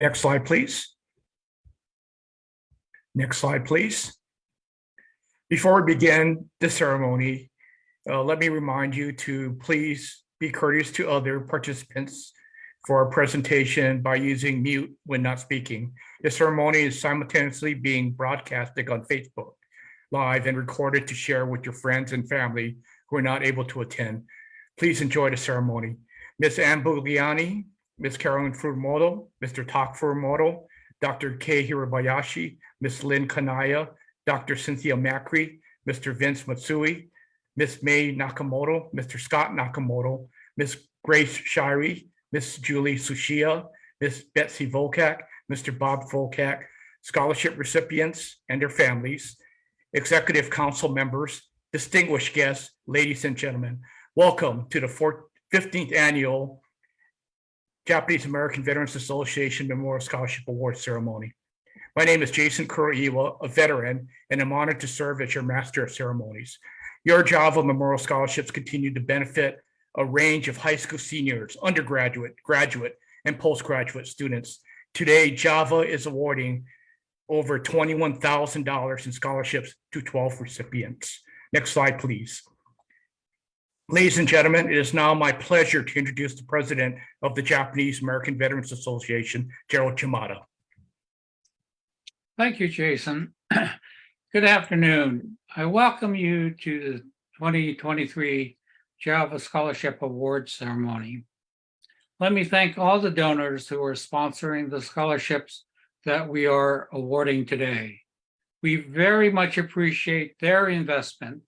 Next slide, please. Next slide, please. Before we begin the ceremony, let me remind you to please be courteous to other participants for our presentation by using mute when not speaking. The ceremony is simultaneously being broadcasted on Facebook Live and recorded to share with your friends and family who are not able to attend. Please enjoy the ceremony. Ms. Ann Bugliani, Ms. Carolyn Furumoto, Mr. Tak Furumoto, Dr. Kei Hirabayashi, Ms. Lynn Kanaya, Dr. Cynthia Macri, Mr. Vince Matsui, Ms. May Nakamoto, Mr. Scott Nakamoto, Ms. Grace Shirey, Ms. Julie Sushia, Ms. Betsy Volkak, Mr. Bob Volkak, scholarship recipients and their families, executive council members, distinguished guests, ladies and gentlemen, welcome to the 15th annual Japanese American Veterans Association Memorial Scholarship Award Ceremony. My name is Jason Kuroiwa, a veteran, and I'm honored to serve as your Master of Ceremonies. Your Java Memorial Scholarships continue to benefit a range of high school seniors, undergraduate, graduate, and postgraduate students. Today, Java is awarding over $21,000 in scholarships to 12 recipients. Next slide, please. Ladies and gentlemen, it is now my pleasure to introduce the president of the Japanese American Veterans Association, Gerald Yamada. Thank you, Jason. Good afternoon. I welcome you to the 2023 Java Scholarship Award Ceremony. Let me thank all the donors who are sponsoring the scholarships that we are awarding today. We very much appreciate their investment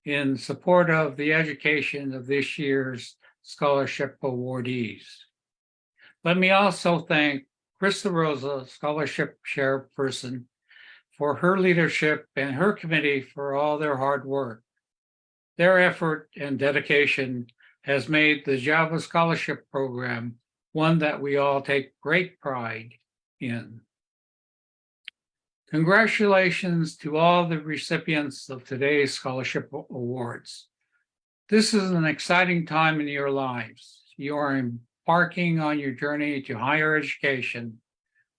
in support of the education of this year's scholarship awardees. Let me also thank Krista Rosa, Scholarship Chairperson, for her leadership and her committee for all their hard work. Their effort and dedication has made the Java Scholarship Program one that we all take great pride in. Congratulations to all the recipients of today's scholarship awards. This is an exciting time in your lives. You are embarking on your journey to higher education.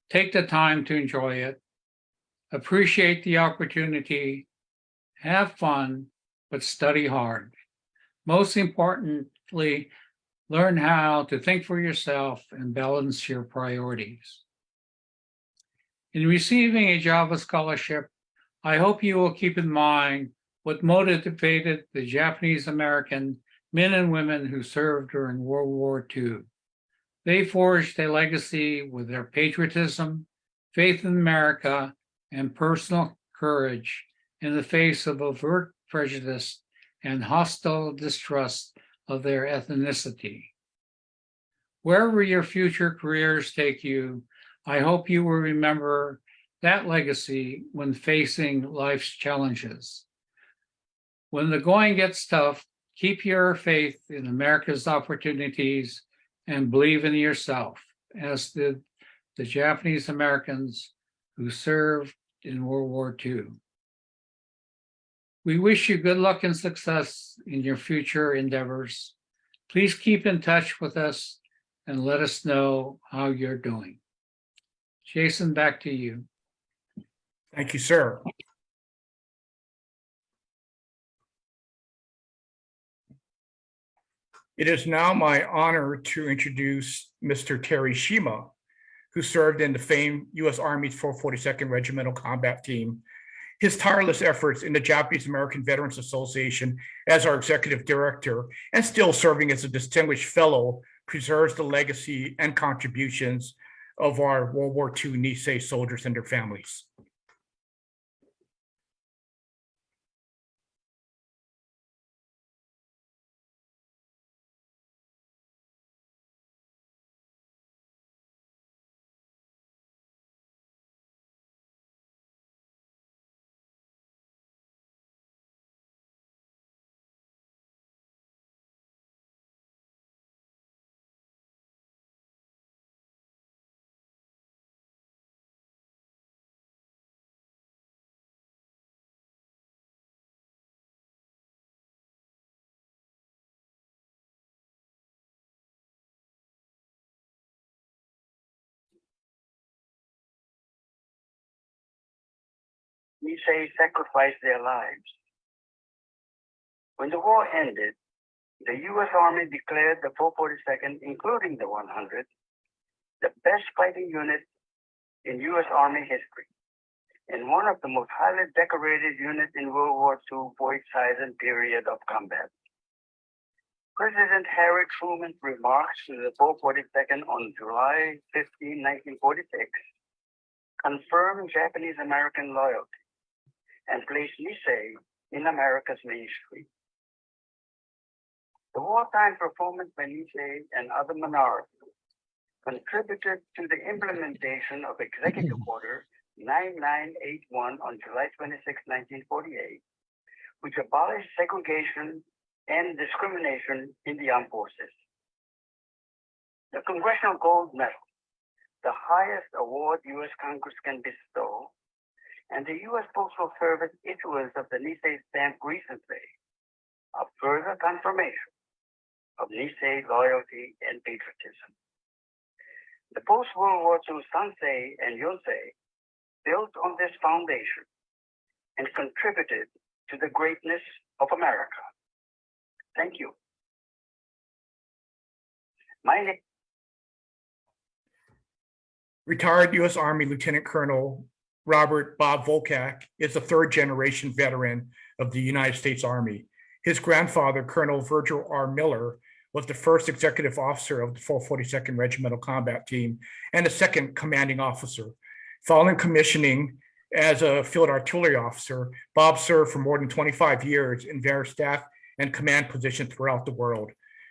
Take the time to enjoy it. Appreciate the opportunity. Have fun, but study hard. Most importantly, learn how to think for yourself and balance your priorities. In receiving a Java scholarship, I hope you will keep in mind what motivated the Japanese American men and women who served during World War II. They forged a legacy with their patriotism, faith in America, and personal courage in the face of overt prejudice and hostile distrust of their ethnicity. Wherever your future careers take you, I hope you will remember that legacy when facing life's challenges. When the going gets tough, keep your faith in America's opportunities and believe in yourself, as did the Japanese Americans who served in World War II. We wish you good luck and success in your future endeavors. Please keep in touch with us and let us know how you're doing. Jason, back to you. Thank you, sir. It is now my honor to introduce Mr. Terry Shima, who served in the famed U.S. Army's 442nd Regimental Combat Team. His tireless efforts in the Japanese American Veterans Association as our executive director and still serving as a distinguished fellow preserves the legacy and contributions of our World War II Nisei soldiers and their families. Nisei sacrificed their lives. When the war ended, the U.S. Army declared the 442nd, including the 100, the best fighting unit in U.S. Army history, and one of the most highly decorated units in World War II for its size and period of combat. President Harry Truman's remarks to the 442nd on July 15, 1946, confirmed Japanese-American loyalty and placed Nisei in America's mainstream. The wartime performance by Nisei and other minorities contributed to the implementation of Executive Order 9981 on July 26, 1948, which abolished segregation and discrimination in the armed forces. The Congressional Gold Medal, the highest award U.S. Congress can bestow, and the U.S. Postal Service issuance of the Nisei stamp recently are further confirmation of Nisei loyalty and patriotism. The post-World War II Sansei and Yonsei built on this foundation and contributed to the greatness of America. Thank you. Retired U.S. Army Lieutenant Colonel Robert Bob Volkak is a third-generation veteran of the United States Army. His grandfather, Colonel Virgil R. Miller, was the first executive officer of the 442nd Regimental Combat Team and the second commanding officer. Following commissioning as a field artillery officer, Bob served for more than 25 years in various staff and command positions throughout the world.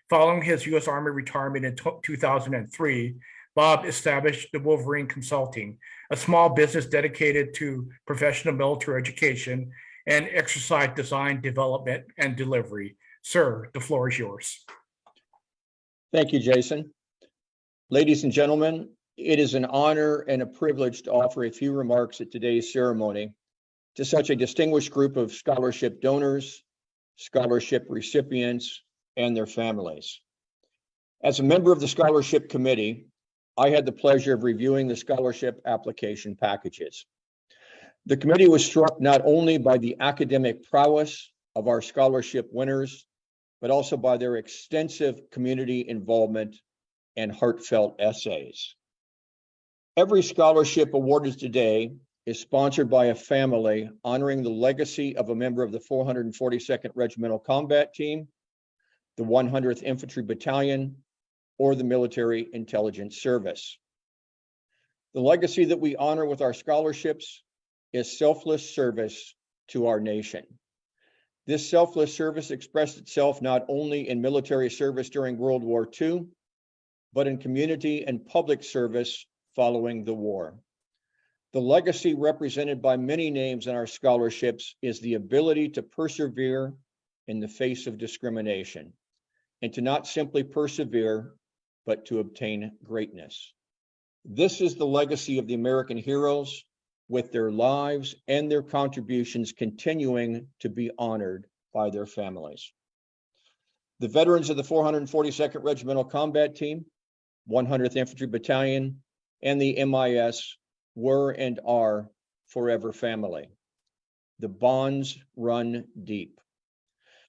Following his U.S. Army retirement in 2003, Bob established the Wolverine Consulting, a small business dedicated to professional military education and exercise design, development, and delivery. Sir, the floor is yours. Thank you, Jason. Ladies and gentlemen, it is an honor and a privilege to offer a few remarks at today's ceremony to such a distinguished group of scholarship donors, scholarship recipients, and their families. As a member of the scholarship committee, I had the pleasure of reviewing the scholarship application packages. The committee was struck not only by the academic prowess of our scholarship winners, but also by their extensive community involvement and heartfelt essays. Every scholarship awarded today is sponsored by a family honoring the legacy of a member of the 442nd Regimental Combat Team, the 100th Infantry Battalion, or the Military Intelligence Service. The legacy that we honor with our scholarships is selfless service to our nation. This selfless service expressed itself not only in military service during World War II, but in community and public service following the war. The legacy represented by many names in our scholarships is the ability to persevere in the face of discrimination, and to not simply persevere, but to obtain greatness. This is the legacy of the American heroes, with their lives and their contributions continuing to be honored by their families. The veterans of the 442nd Regimental Combat Team, 100th Infantry Battalion, and the MIS were and are forever family. The bonds run deep.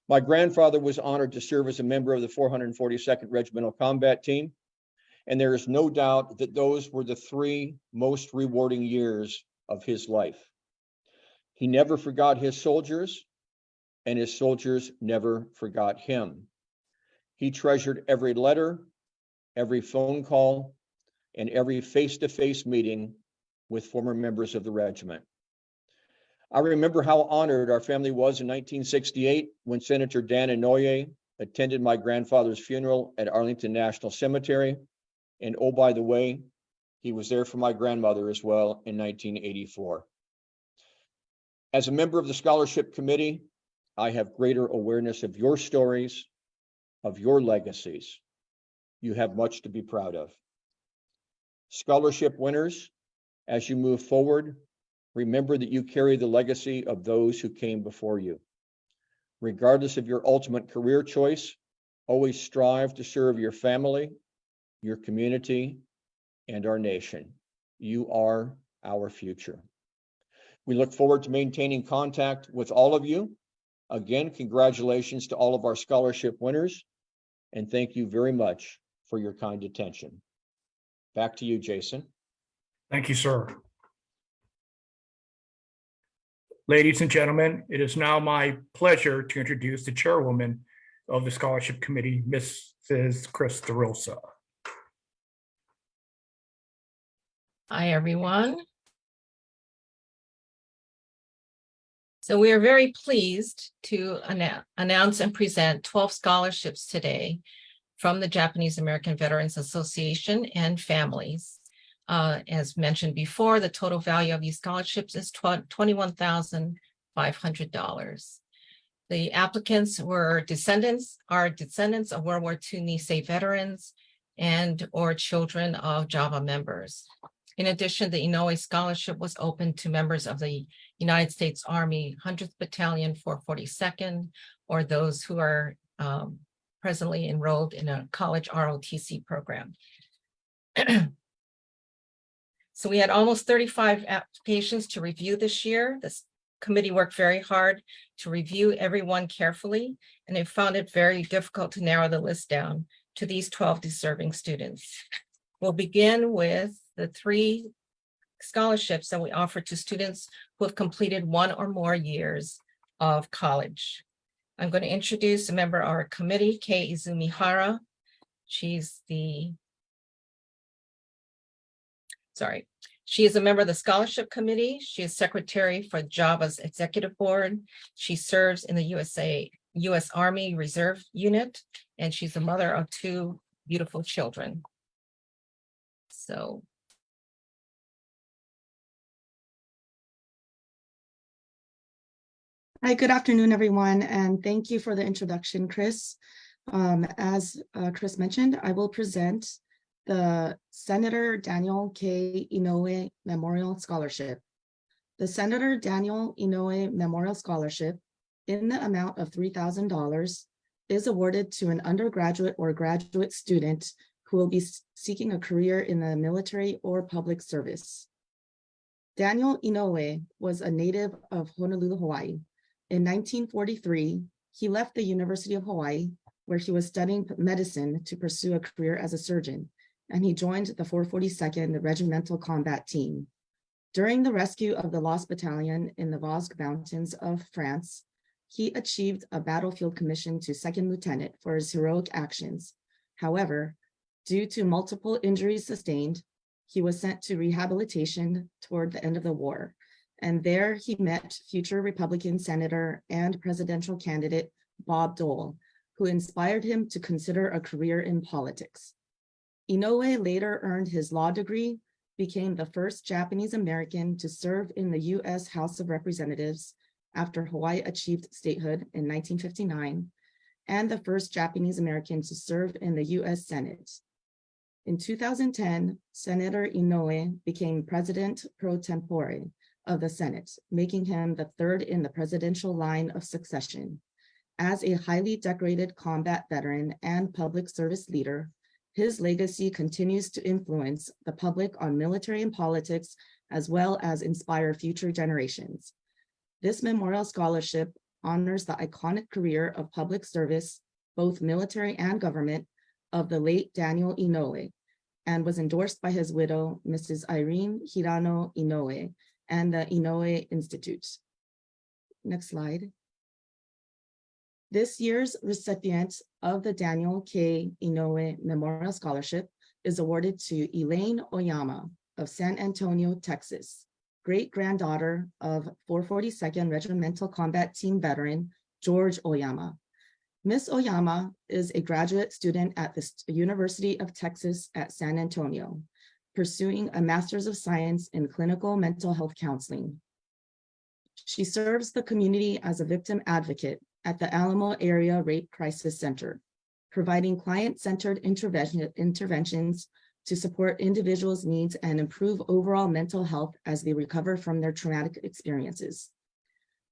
My grandfather was honored to serve as a member of the 442nd Regimental Combat Team, and there is no doubt that those were the 3 most rewarding years of his life. He never forgot his soldiers, and his soldiers never forgot him. He treasured every letter, every phone call, and every face-to-face meeting with former members of the regiment. I remember how honored our family was in 1968 when Senator Dan Inouye attended my grandfather's funeral at Arlington National Cemetery. And oh, by the way, he was there for my grandmother as well in 1984. As a member of the scholarship committee, I have greater awareness of your stories, of your legacies. You have much to be proud of. Scholarship winners, as you move forward, remember that you carry the legacy of those who came before you. Regardless of your ultimate career choice, always strive to serve your family, your community, and our nation. You are our future. We look forward to maintaining contact with all of you. Again, congratulations to all of our scholarship winners, and thank you very much for your kind attention. Back to you, Jason. Thank you, sir. Ladies and gentlemen, it is now my pleasure to introduce the chairwoman of the Scholarship Committee, Mrs. Chris DeRosa. Hi, everyone. So we are very pleased to announce and present 12 scholarships today from the Japanese American Veterans Association and families. As mentioned before, the total value of these scholarships is $21,500. The applicants are descendants of World War II Nisei veterans and or children of Java members. In addition, the Inoue Scholarship was open to members of the United States Army 100th Battalion 442nd, or those who are presently enrolled in a college ROTC program. So we had almost 35 applications to review this year. This committee worked very hard to review everyone carefully, and they found it very difficult to narrow the list down to these 12 deserving students. We'll begin with the 3 scholarships that we offer to students who have completed 1 or more years of college. I'm going to introduce a member of our committee, Kei Izumihara. She is a member of the scholarship committee. She is secretary for JAVA's executive board. She serves in the U.S. Army Reserve Unit, and she's the mother of 2 beautiful children. So. Hi, good afternoon, everyone, and thank you for the introduction, Chris. As Chris mentioned, I will present the Senator Daniel K. Inoue Memorial Scholarship. The Senator Daniel Inoue Memorial Scholarship, in the amount of $3,000, is awarded to an undergraduate or graduate student who will be seeking a career in the military or public service. Daniel Inoue was a native of Honolulu, Hawaii. In 1943, he left the University of Hawaii, where he was studying medicine to pursue a career as a surgeon, and he joined the 442nd Regimental Combat Team. During the rescue of the Lost Battalion in the Vosges Mountains of France, he achieved a battlefield commission to second lieutenant for his heroic actions. However, due to multiple injuries sustained, he was sent to rehabilitation toward the end of the war. And there he met future Republican Senator and presidential candidate Bob Dole, who inspired him to consider a career in politics. Inoue later earned his law degree, became the first Japanese American to serve in the U.S. House of Representatives after Hawaii achieved statehood in 1959, and the first Japanese American to serve in the U.S. Senate. In 2010, Senator Inoue became president pro tempore of the Senate, making him the 3rd in the presidential line of succession. As a highly decorated combat veteran and public service leader, his legacy continues to influence the public on military and politics, as well as inspire future generations. This memorial scholarship honors the iconic career of public service, both military and government, of the late Daniel Inoue, and was endorsed by his widow, Mrs. Irene Hirano Inoue, and the Inoue Institute. Next slide. This year's recipient of the Daniel K. Inoue Memorial Scholarship is awarded to Elaine Oyama of San Antonio, Texas, great-granddaughter of 442nd Regimental Combat Team veteran George Oyama. Ms. Oyama is a graduate student at the University of Texas at San Antonio, pursuing a Master's of Science in Clinical Mental Health Counseling. She serves the community as a victim advocate at the Alamo Area Rape Crisis Center, providing client-centered interventions to support individuals' needs and improve overall mental health as they recover from their traumatic experiences.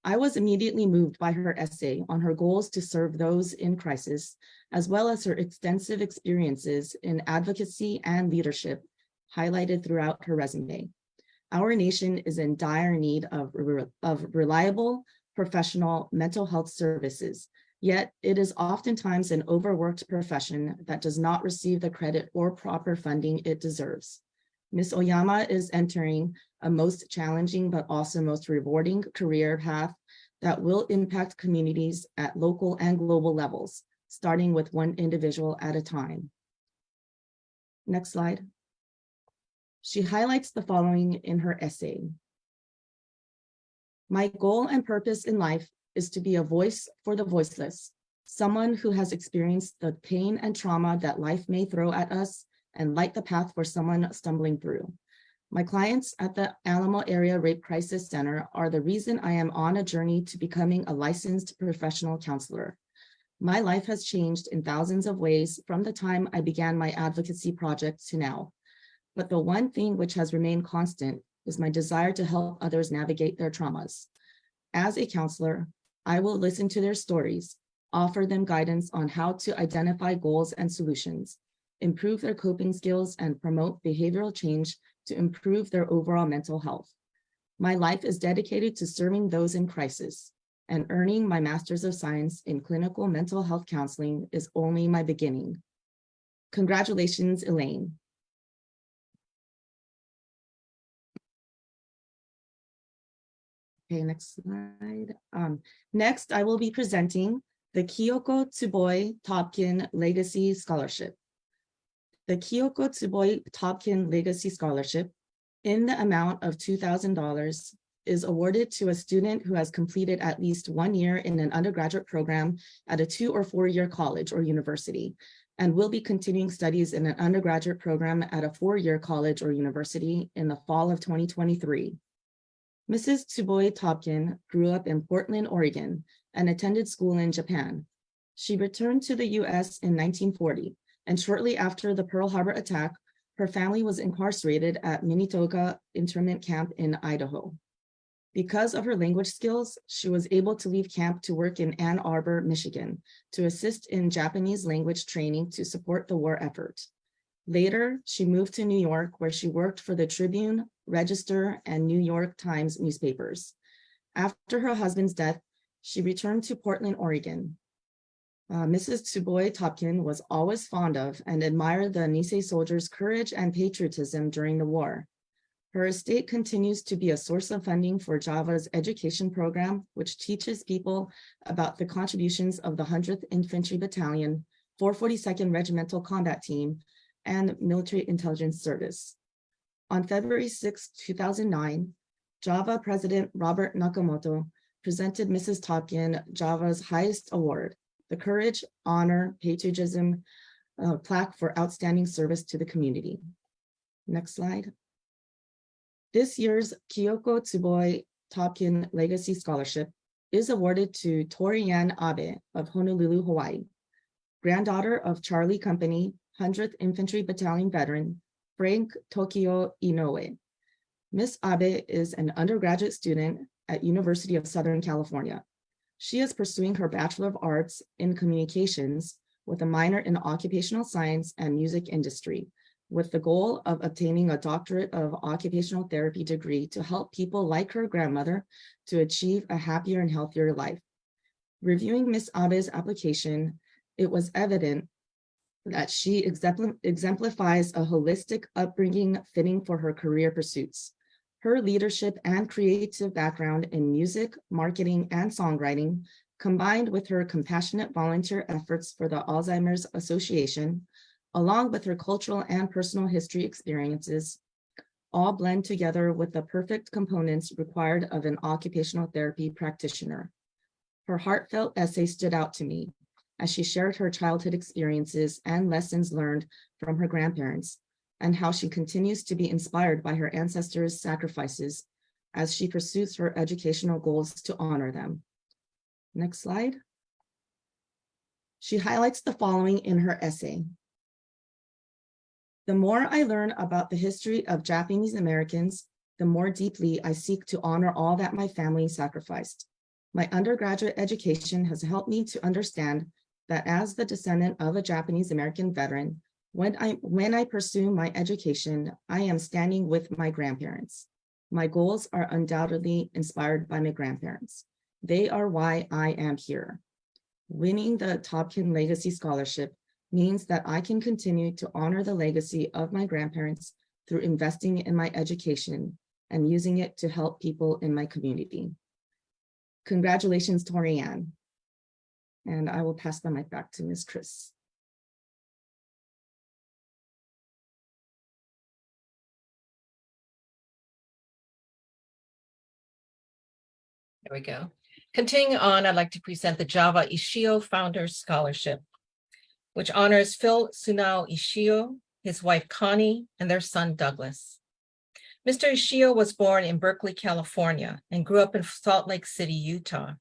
I was immediately moved by her essay on her goals to serve those in crisis, as well as her extensive experiences in advocacy and leadership highlighted throughout her resume. Our nation is in dire need of reliable, professional mental health services, yet it is oftentimes an overworked profession that does not receive the credit or proper funding it deserves. Ms. Oyama is entering a most challenging but also most rewarding career path that will impact communities at local and global levels, starting with one individual at a time. Next slide. She highlights the following in her essay. My goal and purpose in life is to be a voice for the voiceless, someone who has experienced the pain and trauma that life may throw at us and light the path for someone stumbling through. My clients at the Alamo Area Rape Crisis Center are the reason I am on a journey to becoming a licensed professional counselor. My life has changed in thousands of ways from the time I began my advocacy project to now. But the one thing which has remained constant is my desire to help others navigate their traumas. As a counselor, I will listen to their stories, offer them guidance on how to identify goals and solutions, improve their coping skills, and promote behavioral change to improve their overall mental health. My life is dedicated to serving those in crisis, and earning my Master's of Science in Clinical Mental Health Counseling is only my beginning. Congratulations, Elaine. Okay, next slide. Next, I will be presenting the Kyoko Tsuboi Topkin Legacy Scholarship. The Kyoko Tsuboi Topkin Legacy Scholarship, in the amount of $2,000, is awarded to a student who has completed at least 1 year in an undergraduate program at a 2 or 4 year college or university, and will be continuing studies in an undergraduate program at a 4-year college or university in the fall of 2023. Mrs. Tsuboi Topkin grew up in Portland, Oregon, and attended school in Japan. She returned to the US in 1940, and shortly after the Pearl Harbor attack, her family was incarcerated at Minnetonka Internment Camp in Idaho. Because of her language skills, she was able to leave camp to work in Ann Arbor, Michigan, to assist in Japanese language training to support the war effort. Later, she moved to New York, where she worked for the Tribune, Register, and New York Times newspapers. After her husband's death, she returned to Portland, Oregon. Mrs. Tsuboi Topkin was always fond of and admired the Nisei soldiers' courage and patriotism during the war. Her estate continues to be a source of funding for Java's education program, which teaches people about the contributions of the 100th Infantry Battalion, 442nd Regimental Combat Team, and Military Intelligence Service. On February 6, 2009, Java President Robert Nakamoto presented Mrs. Topkin Java's highest award, the Courage, Honor, Patriotism plaque for outstanding service to the community. Next slide. This year's Kyoko Tsuboi Topkin Legacy Scholarship is awarded to Torianne Abe of Honolulu, Hawaii, granddaughter of Charlie Company, 100th Infantry Battalion veteran, Frank Tokyo Inoue. Miss Abe is an undergraduate student at University of Southern California. She is pursuing her Bachelor of Arts in Communications with a minor in Occupational Science and Music Industry, with the goal of obtaining a Doctorate of Occupational Therapy degree to help people like her grandmother to achieve a happier and healthier life. Reviewing Miss Abe's application, it was evident that she exemplifies a holistic upbringing fitting for her career pursuits. Her leadership and creative background in music, marketing, and songwriting, combined with her compassionate volunteer efforts for the Alzheimer's Association, along with her cultural and personal history experiences, all blend together with the perfect components required of an occupational therapy practitioner. Her heartfelt essay stood out to me as she shared her childhood experiences and lessons learned from her grandparents, and how she continues to be inspired by her ancestors' sacrifices as she pursues her educational goals to honor them. Next slide. She highlights the following in her essay. The more I learn about the history of Japanese Americans, the more deeply I seek to honor all that my family sacrificed. My undergraduate education has helped me to understand that as the descendant of a Japanese American veteran, when I pursue my education, I am standing with my grandparents. My goals are undoubtedly inspired by my grandparents. They are why I am here. Winning the Topkin Legacy Scholarship means that I can continue to honor the legacy of my grandparents through investing in my education and using it to help people in my community. Congratulations, Tori Ann. And I will pass the mic back to Ms. Chris. There we go. Continuing on, I'd like to present the Java Ishio Founders Scholarship, which honors Phil Sunao Ishio, his wife Connie, and their son Douglas. Mr. Ishio was born in Berkeley, California, and grew up in Salt Lake City, Utah.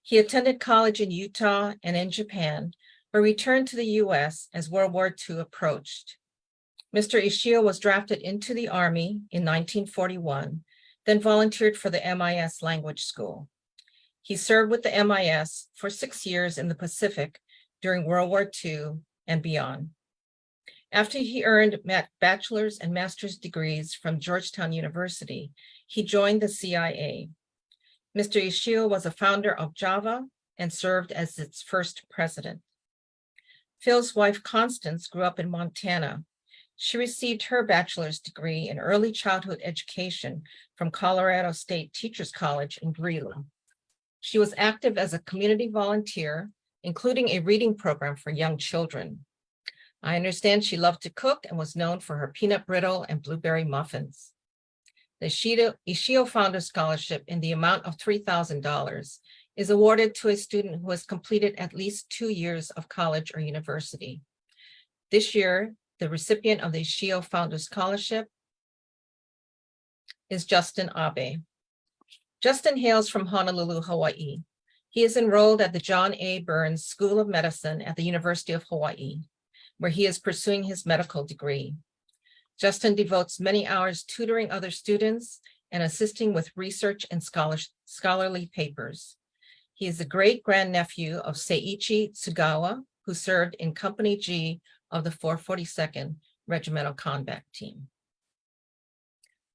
He attended college in Utah and in Japan, but returned to the US as World War II approached. Mr. Ishio was drafted into the Army in 1941, then volunteered for the MIS language school. He served with the MIS for 6 years in the Pacific during World War II and beyond. After he earned bachelor's and master's degrees from Georgetown University, he joined the CIA. Mr. Ishio was a founder of Java and served as its first president. Phil's wife, Constance, grew up in Montana. She received her bachelor's degree in early childhood education from Colorado State Teachers College in Greeley. She was active as a community volunteer, including a reading program for young children. I understand she loved to cook and was known for her peanut brittle and blueberry muffins. The Ishio Founder Scholarship in the amount of $3,000 is awarded to a student who has completed at least 2 years of college or university. This year, the recipient of the Ishio Founder Scholarship is Justin Abe. Justin hails from Honolulu, Hawaii. He is enrolled at the John A. Burns School of Medicine at the University of Hawaii, where he is pursuing his medical degree. Justin devotes many hours tutoring other students and assisting with research and scholarly papers. He is the great-grandnephew of Seiichi Tsugawa, who served in Company G of the 442nd Regimental Combat Team.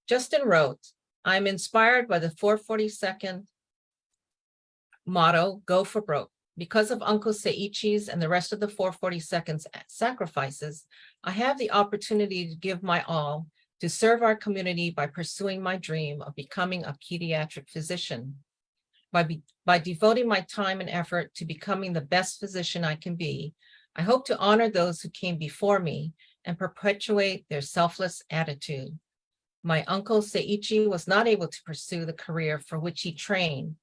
Justin wrote, "I'm inspired by the 442nd motto, go for broke. Because of Uncle Seiichi's and the rest of the 442nd's sacrifices, I have the opportunity to give my all to serve our community by pursuing my dream of becoming a pediatric physician. By devoting my time and effort to becoming the best physician I can be, I hope to honor those who came before me and perpetuate their selfless attitude. My uncle Seiichi was not able to pursue the career for which he trained,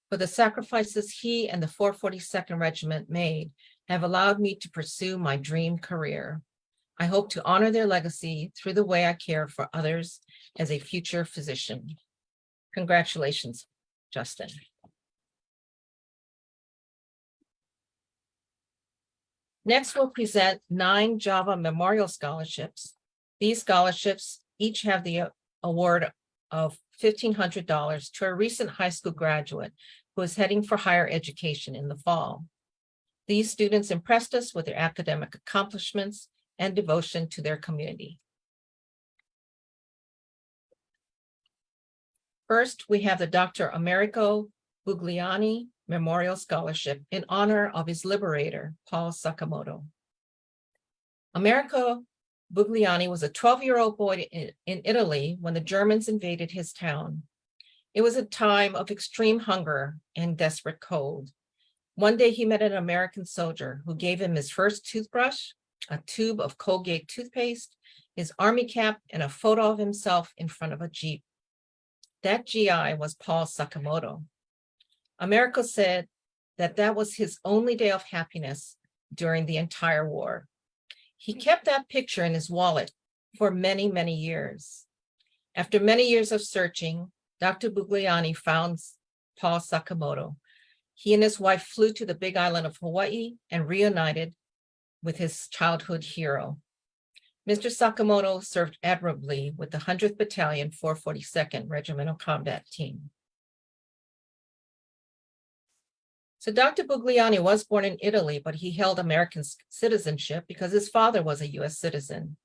but the sacrifices he and the 442nd Regiment made have allowed me to pursue my dream career. I hope to honor their legacy through the way I care for others as a future physician." Congratulations, Justin. Next, we'll present 9 Java Memorial Scholarships. These scholarships each have the award of $1,500 to a recent high school graduate who is heading for higher education in the fall. These students impressed us with their academic accomplishments and devotion to their community. First, we have the Dr. Americo Bugliani Memorial Scholarship in honor of his liberator, Paul Sakamoto. Americo Bugliani was a 12-year-old boy in Italy when the Germans invaded his town. It was a time of extreme hunger and desperate cold. One day he met an American soldier who gave him his first toothbrush, a tube of Colgate toothpaste, his army cap, and a photo of himself in front of a Jeep. That GI was Paul Sakamoto. Americo said that was his only day of happiness during the entire war. He kept that picture in his wallet for many, many years. After many years of searching, Dr. Bugliani found Paul Sakamoto. He and his wife flew to the Big Island of Hawaii and reunited with his childhood hero. Mr. Sakamoto served admirably with the 100th Battalion, 442nd Regimental Combat Team. So Dr. Bugliani was born in Italy, but he held American citizenship because his father was a US citizen.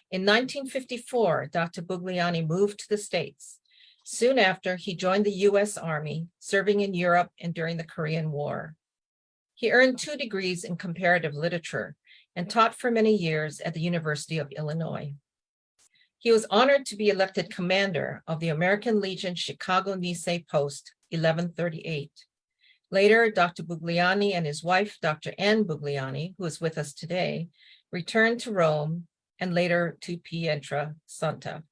In 1954, Dr. Bugliani moved to the States, Soon after, he joined the US Army, serving in Europe and during the Korean War. He earned 2 degrees in comparative literature and taught for many years at the University of Illinois. He was honored to be elected commander of the American Legion Chicago Nisei Post 1138. Later, Dr. Bugliani and his wife, Dr. Ann Bugliani, who is with us today, returned to Rome and later to Pietra Santa.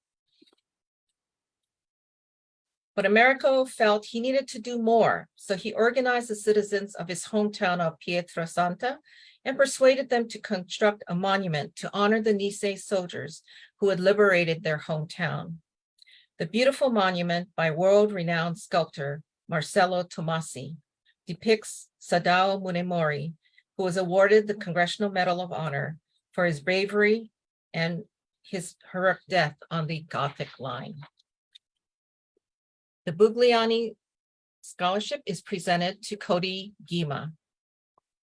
But Americo felt he needed to do more, so he organized the citizens of his hometown of Pietra Santa and persuaded them to construct a monument to honor the Nisei soldiers who had liberated their hometown. The beautiful monument by world-renowned sculptor Marcello Tomasi depicts Sadao Munemori, who was awarded the Congressional Medal of Honor for his bravery and his heroic death on the Gothic line. The Bugliani Scholarship is presented to Cody Gima.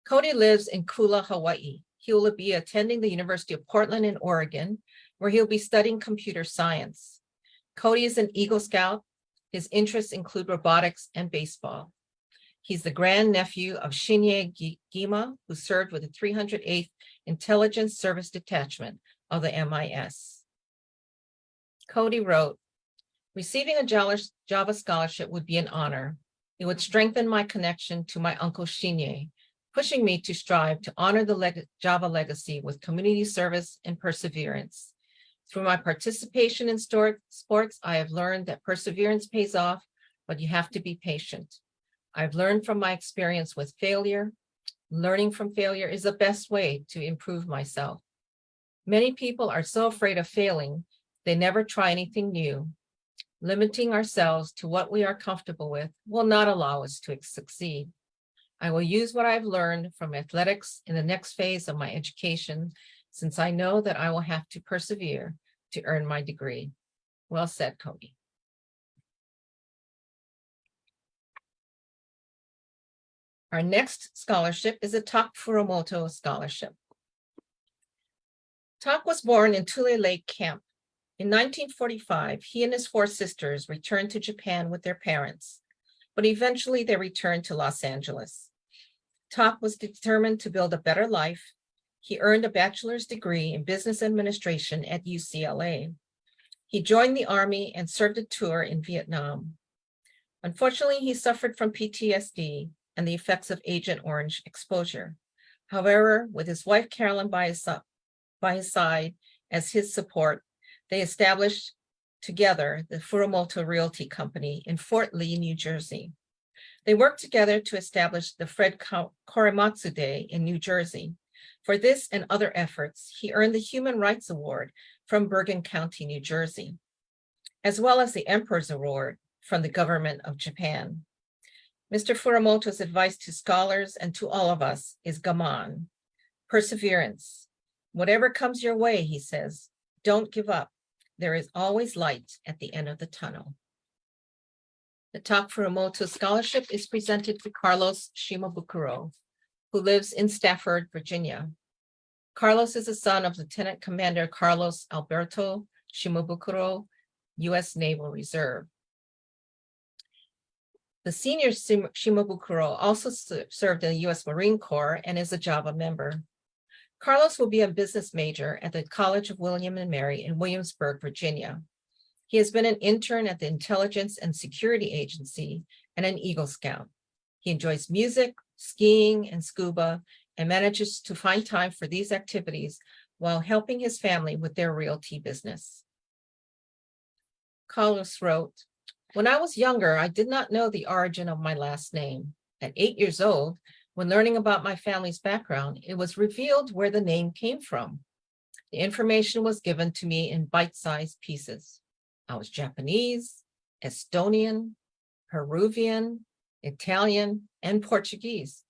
Cody lives in Kula, Hawaii. He will be attending the University of Portland in Oregon, where he'll be studying computer science. Cody is an Eagle Scout. His interests include robotics and baseball. He's the grandnephew of Shinye Gima, who served with the 308th Intelligence Service Detachment of the MIS. Cody wrote, "Receiving a Java scholarship would be an honor. It would strengthen my connection to my uncle Shinye, pushing me to strive to honor the Java legacy with community service and perseverance. Through my participation in sports, I have learned that perseverance pays off, but you have to be patient. I've learned from my experience with failure. Learning from failure is the best way to improve myself. Many people are so afraid of failing, they never try anything new. Limiting ourselves to what we are comfortable with will not allow us to succeed. I will use what I've learned from athletics in the next phase of my education, since I know that I will have to persevere to earn my degree." Well said, Cody. Our next scholarship is a Tak Furumoto Scholarship. Tak was born in Tule Lake Camp. In 1945, he and his 4 sisters returned to Japan with their parents, but eventually they returned to Los Angeles. Tak was determined to build a better life. He earned a bachelor's degree in business administration at UCLA. He joined the Army and served a tour in Vietnam. Unfortunately, he suffered from PTSD and the effects of Agent Orange exposure. However, with his wife Carolyn by his side as his support, they established together the Furumoto Realty Company in Fort Lee, New Jersey. They worked together to establish the Fred Korematsu Day in New Jersey. For this and other efforts, he earned the Human Rights Award from Bergen County, New Jersey, as well as the Emperor's Award from the government of Japan. Mr. Furumoto's advice to scholars and to all of us is gaman, perseverance. Whatever comes your way, he says, don't give up. There is always light at the end of the tunnel. The Tak Furumoto Scholarship is presented to Carlos Shimabukuro, who lives in Stafford, Virginia. Carlos is the son of Lieutenant Commander Carlos Alberto Shimabukuro, U.S. Naval Reserve. The senior Shimabukuro also served in the U.S. Marine Corps and is a Java member. Carlos will be a business major at the College of William and Mary in Williamsburg, Virginia. He has been an intern at the Intelligence and Security Agency and an Eagle Scout. He enjoys music, skiing, and scuba, and manages to find time for these activities while helping his family with their realty business. Carlos wrote, "When I was younger, I did not know the origin of my last name. At 8 years old, when learning about my family's background, it was revealed where the name came from. The information was given to me in bite-sized pieces. I was Japanese, Estonian, Peruvian, Italian, and Portuguese.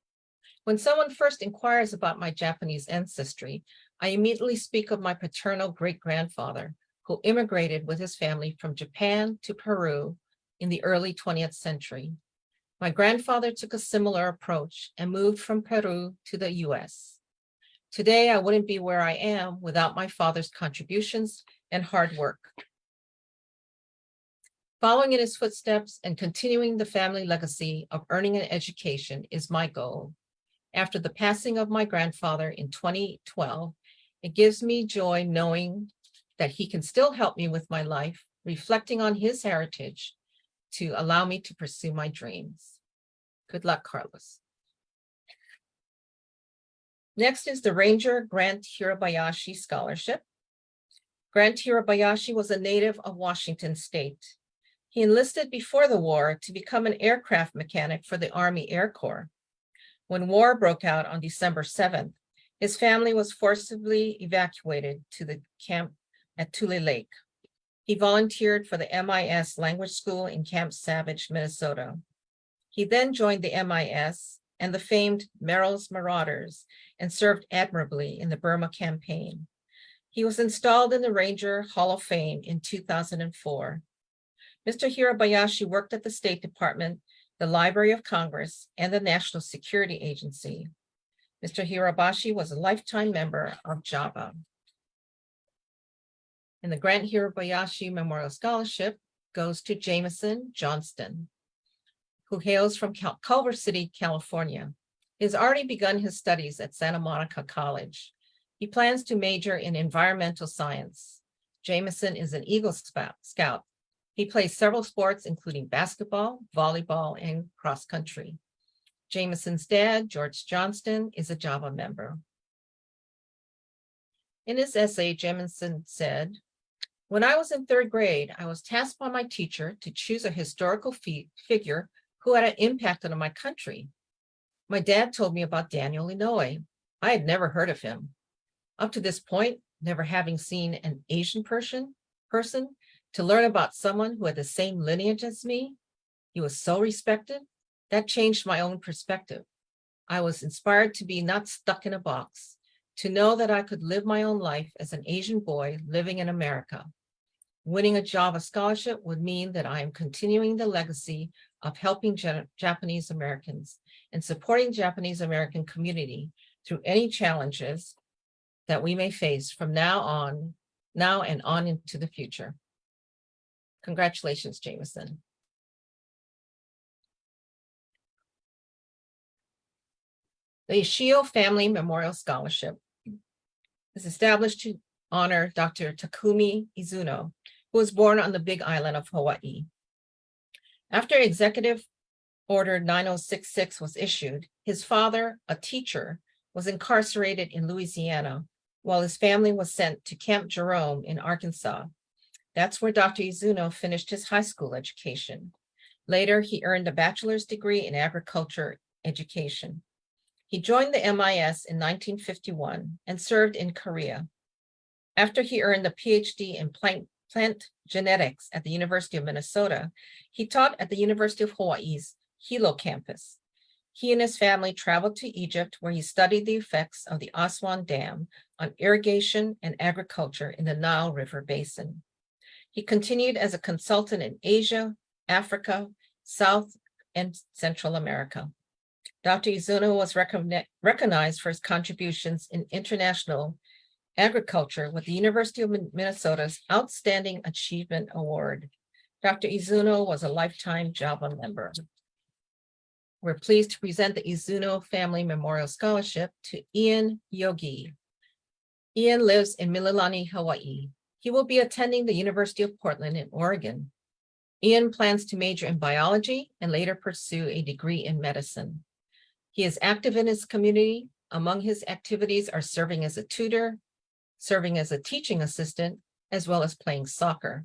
When someone first inquires about my Japanese ancestry, I immediately speak of my paternal great-grandfather, who immigrated with his family from Japan to Peru in the early 20th century. My grandfather took a similar approach and moved from Peru to the US. Today, I wouldn't be where I am without my father's contributions and hard work." Following in his footsteps and continuing the family legacy of earning an education is my goal. After the passing of my grandfather in 2012, it gives me joy knowing that he can still help me with my life, reflecting on his heritage to allow me to pursue my dreams. Good luck, Carlos. Next is the Ranger Grant Hirabayashi Scholarship. Grant Hirabayashi was a native of Washington State. He enlisted before the war to become an aircraft mechanic for the Army Air Corps. When war broke out on December 7th, his family was forcibly evacuated to the camp at Tule Lake. He volunteered for the MIS language school in Camp Savage, Minnesota. He then joined the MIS and the famed Merrill's Marauders and served admirably in the Burma campaign. He was installed in the Ranger Hall of Fame in 2004. Mr. Hirabayashi worked at the State Department, the Library of Congress, and the National Security Agency. Mr. Hirabayashi was a lifetime member of JAVA. And the Grant Hirabayashi Memorial Scholarship goes to Jameson Johnston, who hails from Culver City, California. He has already begun his studies at Santa Monica College. He plans to major in environmental science. Jameson is an Eagle Scout. He plays several sports, including basketball, volleyball, and cross country. Jameson's dad, George Johnston, is a JAVA member. In his essay, Jameson said, "When I was in third grade, I was tasked by my teacher to choose a historical figure who had an impact on my country. My dad told me about Daniel Inouye. I had never heard of him. Up to this point, never having seen an Asian person, to learn about someone who had the same lineage as me, he was so respected, that changed my own perspective. I was inspired to be not stuck in a box, to know that I could live my own life as an Asian boy living in America. Winning a JAVA scholarship would mean that I am continuing the legacy of helping Japanese Americans and supporting Japanese American community through any challenges that we may face from now and on into the future." Congratulations, Jameson. The Ishio Family Memorial Scholarship is established to honor Dr. Takumi Izuno, who was born on the Big Island of Hawaii. After Executive Order 9066 was issued, his father, a teacher, was incarcerated in Louisiana, while his family was sent to Camp Jerome in Arkansas. That's where Dr. Izuno finished his high school education. Later, he earned a bachelor's degree in agriculture education. He joined the MIS in 1951 and served in Korea. After he earned a PhD in plant genetics at the University of Minnesota, he taught at the University of Hawaii's Hilo campus. He and his family traveled to Egypt, where he studied the effects of the Aswan Dam on irrigation and agriculture in the Nile River Basin. He continued as a consultant in Asia, Africa, South and Central America. Dr. Izuno was recognized for his contributions in international agriculture with the University of Minnesota's Outstanding Achievement Award. Dr. Izuno was a lifetime JAVA member. We're pleased to present the Izuno Family Memorial Scholarship to Ian Yogi. Ian lives in Mililani, Hawaii. He will be attending the University of Portland in Oregon. Ian plans to major in biology and later pursue a degree in medicine. He is active in his community. Among his activities are serving as a tutor, serving as a teaching assistant, as well as playing soccer.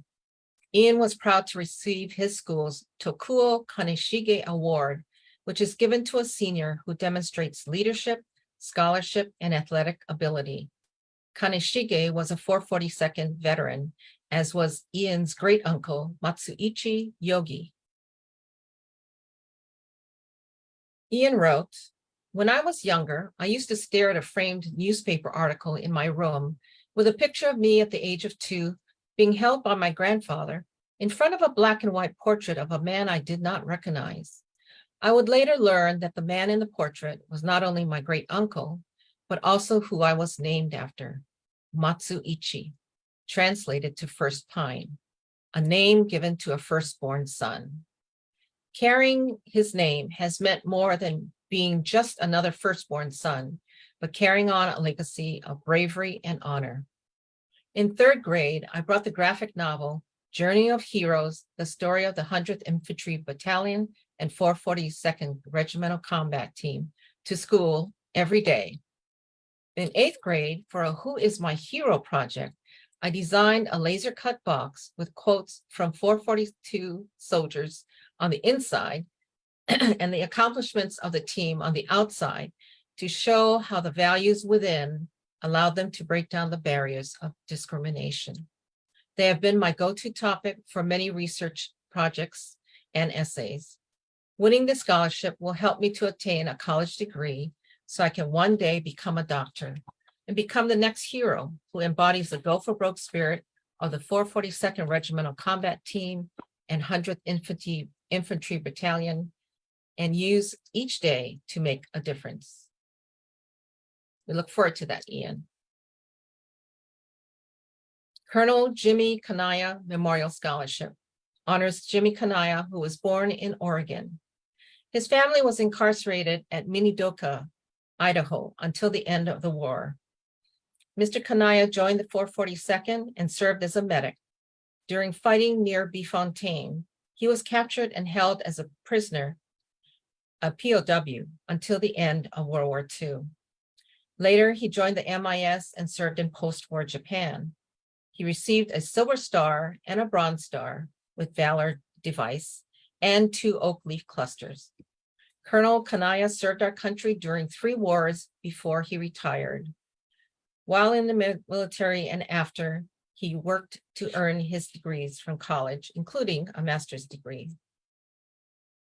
Ian was proud to receive his school's Tokuo Kaneshige Award, which is given to a senior who demonstrates leadership, scholarship, and athletic ability. Kaneshige was a 442nd veteran, as was Ian's great uncle, Matsuichi Yogi. Ian wrote, "When I was younger, I used to stare at a framed newspaper article in my room with a picture of me at the age of 2 being held by my grandfather in front of a black and white portrait of a man I did not recognize. I would later learn that the man in the portrait was not only my great uncle, but also who I was named after, Matsuichi, translated to first pine. a name given to a firstborn son. Carrying his name has meant more than being just another firstborn son, but carrying on a legacy of bravery and honor. In third grade, I brought the graphic novel Journey of Heroes, the story of the 100th Infantry Battalion and 442nd Regimental Combat Team to school every day. In eighth grade, for a Who is My Hero project, I designed a laser cut box with quotes from 442 soldiers on the inside and the accomplishments of the team on the outside to show how the values within allowed them to break down the barriers of discrimination. They have been my go-to topic for many research projects and essays. Winning the scholarship will help me to attain a college degree so I can one day become a doctor and become the next hero who embodies the go for broke spirit of the 442nd Regimental Combat Team and 100th Infantry Battalion, and use each day to make a difference. We look forward to that, Ian. Colonel Jimmy Kanaya Memorial Scholarship honors Jimmy Kanaya, who was born in Oregon. His family was incarcerated at Minidoka, Idaho, until the end of the war. Mr. Kanaya joined the 442nd and served as a medic. During fighting near Befontaine, he was captured and held as a prisoner, a POW, until the end of World War II. Later, he joined the MIS and served in post-war Japan. He received a Silver Star and a Bronze Star with Valor device and 2 oak leaf clusters. Colonel Kanaya served our country during 3 wars before he retired. While in the military and after, he worked to earn his degrees from college, including a master's degree.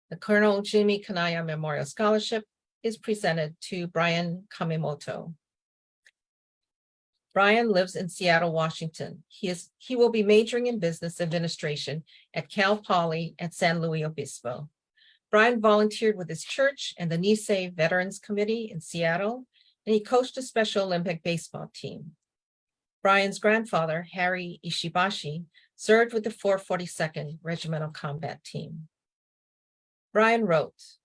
The Colonel Jimmy Kanaya Memorial Scholarship is presented to Brian Kamemoto. Brian lives in Seattle, Washington. He will be majoring in business administration at Cal Poly at San Luis Obispo. Brian volunteered with his church and the Nisei Veterans Committee in Seattle, and he coached a Special Olympic baseball team. Brian's grandfather, Harry Ishibashi, served with the 442nd Regimental Combat Team. Brian wrote,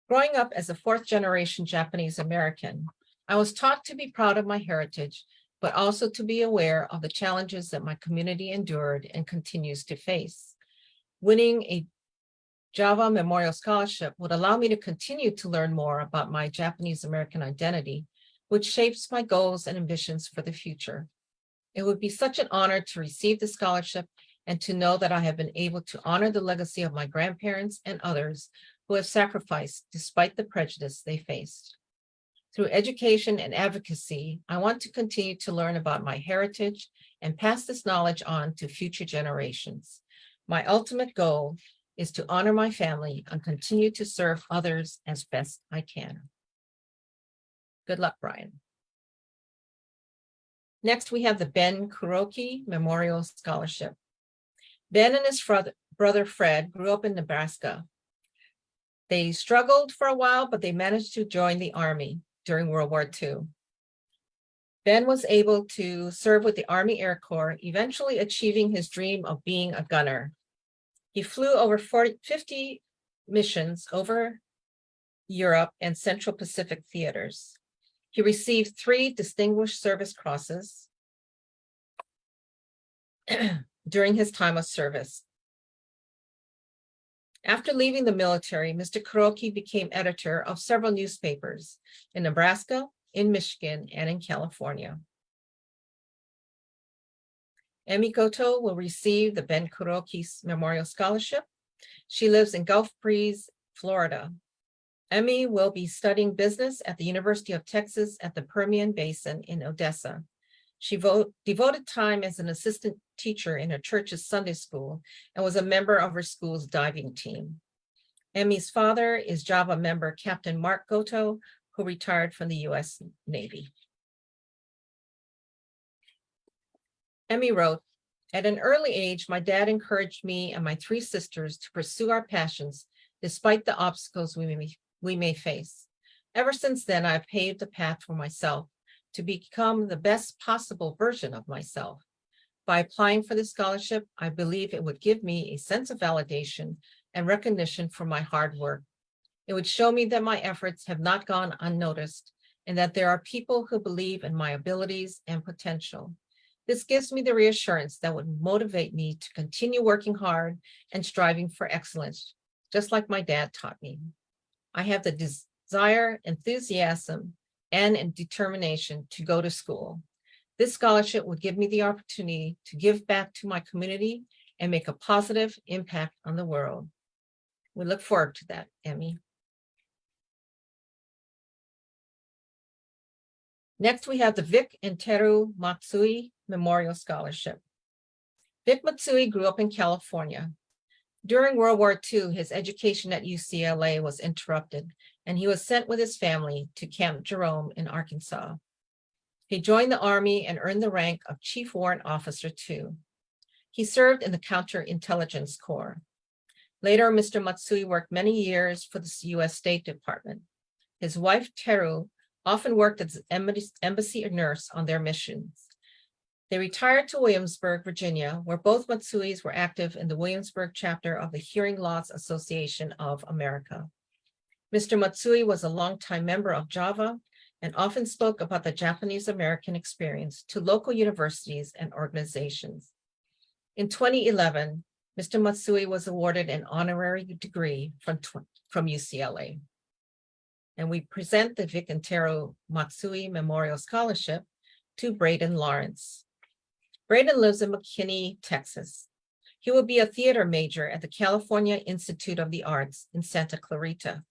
"Growing up as a 4th-generation Japanese American, I was taught to be proud of my heritage, but also to be aware of the challenges that my community endured and continues to face. Winning a Java Memorial Scholarship would allow me to continue to learn more about my Japanese American identity, which shapes my goals and ambitions for the future. It would be such an honor to receive the scholarship and to know that I have been able to honor the legacy of my grandparents and others who have sacrificed despite the prejudice they faced. Through education and advocacy, I want to continue to learn about my heritage and pass this knowledge on to future generations. My ultimate goal is to honor my family and continue to serve others as best I can." Good luck, Brian. Next, we have the Ben Kuroki Memorial Scholarship. Ben and his brother Fred grew up in Nebraska. They struggled for a while, but they managed to join the Army during World War II. Ben was able to serve with the Army Air Corps, eventually achieving his dream of being a gunner. He flew over 50 missions over Europe and Central Pacific theaters. He received 3 Distinguished Service Crosses during his time of service. After leaving the military, Mr. Kuroki became editor of several newspapers in Nebraska, in Michigan, and in California. Emi Goto will receive the Ben Kuroki Memorial Scholarship. She lives in Gulf Breeze, Florida. Emi will be studying business at the University of Texas at the Permian Basin in Odessa. She devoted time as an assistant teacher in her church's Sunday school and was a member of her school's diving team. Emi's father is Java member Captain Mark Goto, who retired from the U.S. Navy. Emi wrote, "At an early age, my dad encouraged me and my 3 sisters to pursue our passions despite the obstacles we may face. Ever since then, I've paved the path for myself to become the best possible version of myself. By applying for this scholarship, I believe it would give me a sense of validation and recognition for my hard work. It would show me that my efforts have not gone unnoticed and that there are people who believe in my abilities and potential. This gives me the reassurance that would motivate me to continue working hard and striving for excellence, just like my dad taught me. I have the desire, enthusiasm, and determination to go to school. This scholarship would give me the opportunity to give back to my community and make a positive impact on the world. We look forward to that, Emmy. Next, we have the Vic and Teru Matsui Memorial Scholarship. Vic Matsui grew up in California. During World War II, his education at UCLA was interrupted, and he was sent with his family to Camp Jerome in Arkansas. He joined the Army and earned the rank of Chief Warrant Officer II. He served in the Counterintelligence Corps. Later, Mr. Matsui worked many years for the U.S. State Department. His wife, Teru, often worked as an embassy nurse on their missions. They retired to Williamsburg, Virginia, where both Matsuis were active in the Williamsburg chapter of the Hearing Loss Association of America. Mr. Matsui was a longtime member of JAVA and often spoke about the Japanese-American experience to local universities and organizations. In 2011, Mr. Matsui was awarded an honorary degree from UCLA. And we present the Vic and Teru Matsui Memorial Scholarship to Braden Lawrence. Braden lives in McKinney, Texas. He will be a theater major at the California Institute of the Arts in Santa Clarita.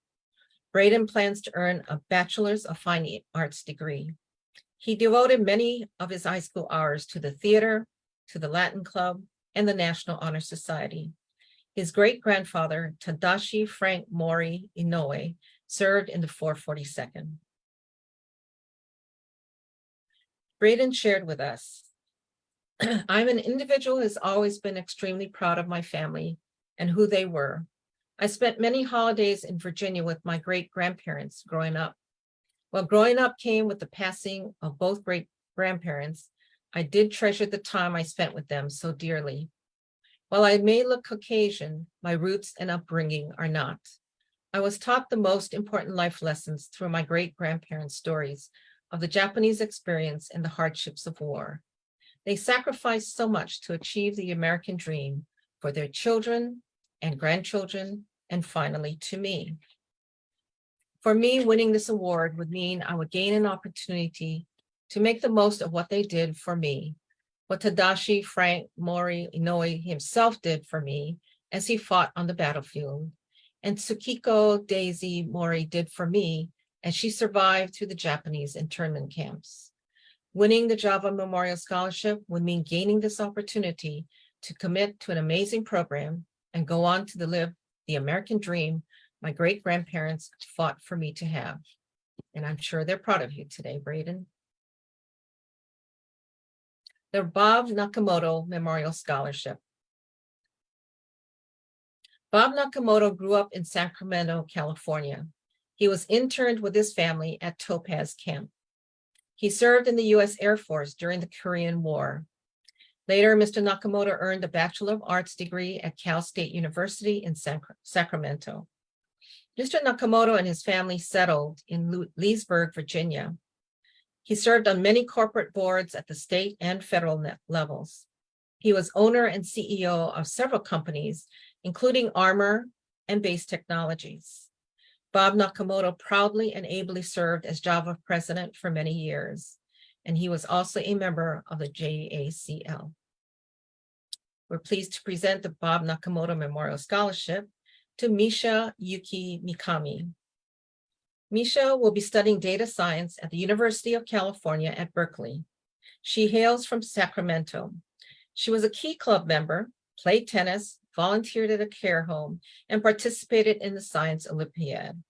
Braden plans to earn a Bachelor's of Fine Arts degree. He devoted many of his high school hours to the theater, to the Latin Club, and the National Honor Society. His great-grandfather, Tadashi Frank Mori Inoue, served in the 442nd. Braden shared with us, I'm an individual who has always been extremely proud of my family and who they were. I spent many holidays in Virginia with my great-grandparents growing up. While growing up came with the passing of both great-grandparents, I did treasure the time I spent with them so dearly. While I may look Caucasian, my roots and upbringing are not. I was taught the most important life lessons through my great-grandparents' stories of the Japanese experience and the hardships of war. They sacrificed so much to achieve the American dream for their children and grandchildren, and finally to me. For me, winning this award would mean I would gain an opportunity to make the most of what they did for me, what Tadashi Frank Mori Inoue himself did for me as he fought on the battlefield, and Tsukiko Daisy Mori did for me as she survived through the Japanese internment camps. Winning the Java Memorial Scholarship would mean gaining this opportunity to commit to an amazing program and go on to live the American dream my great-grandparents fought for me to have. And I'm sure they're proud of you today, Braden. The Bob Nakamoto Memorial Scholarship. Bob Nakamoto grew up in Sacramento, California. He was interned with his family at Topaz Camp. He served in the U.S. Air Force during the Korean War. Later, Mr. Nakamoto earned a Bachelor of Arts degree at Cal State University in Sacramento. Mr. Nakamoto and his family settled in Leesburg, Virginia. He served on many corporate boards at the state and federal levels. He was owner and CEO of several companies, including Armor and Base Technologies. Bob Nakamoto proudly and ably served as Java president for many years, and he was also a member of the JACL. We're pleased to present the Bob Nakamoto Memorial Scholarship to Misha Yuki Mikami. Misha will be studying data science at the University of California at Berkeley. She hails from Sacramento. She was a Key Club member, played tennis, volunteered at a care home, and participated in the Science Olympiad.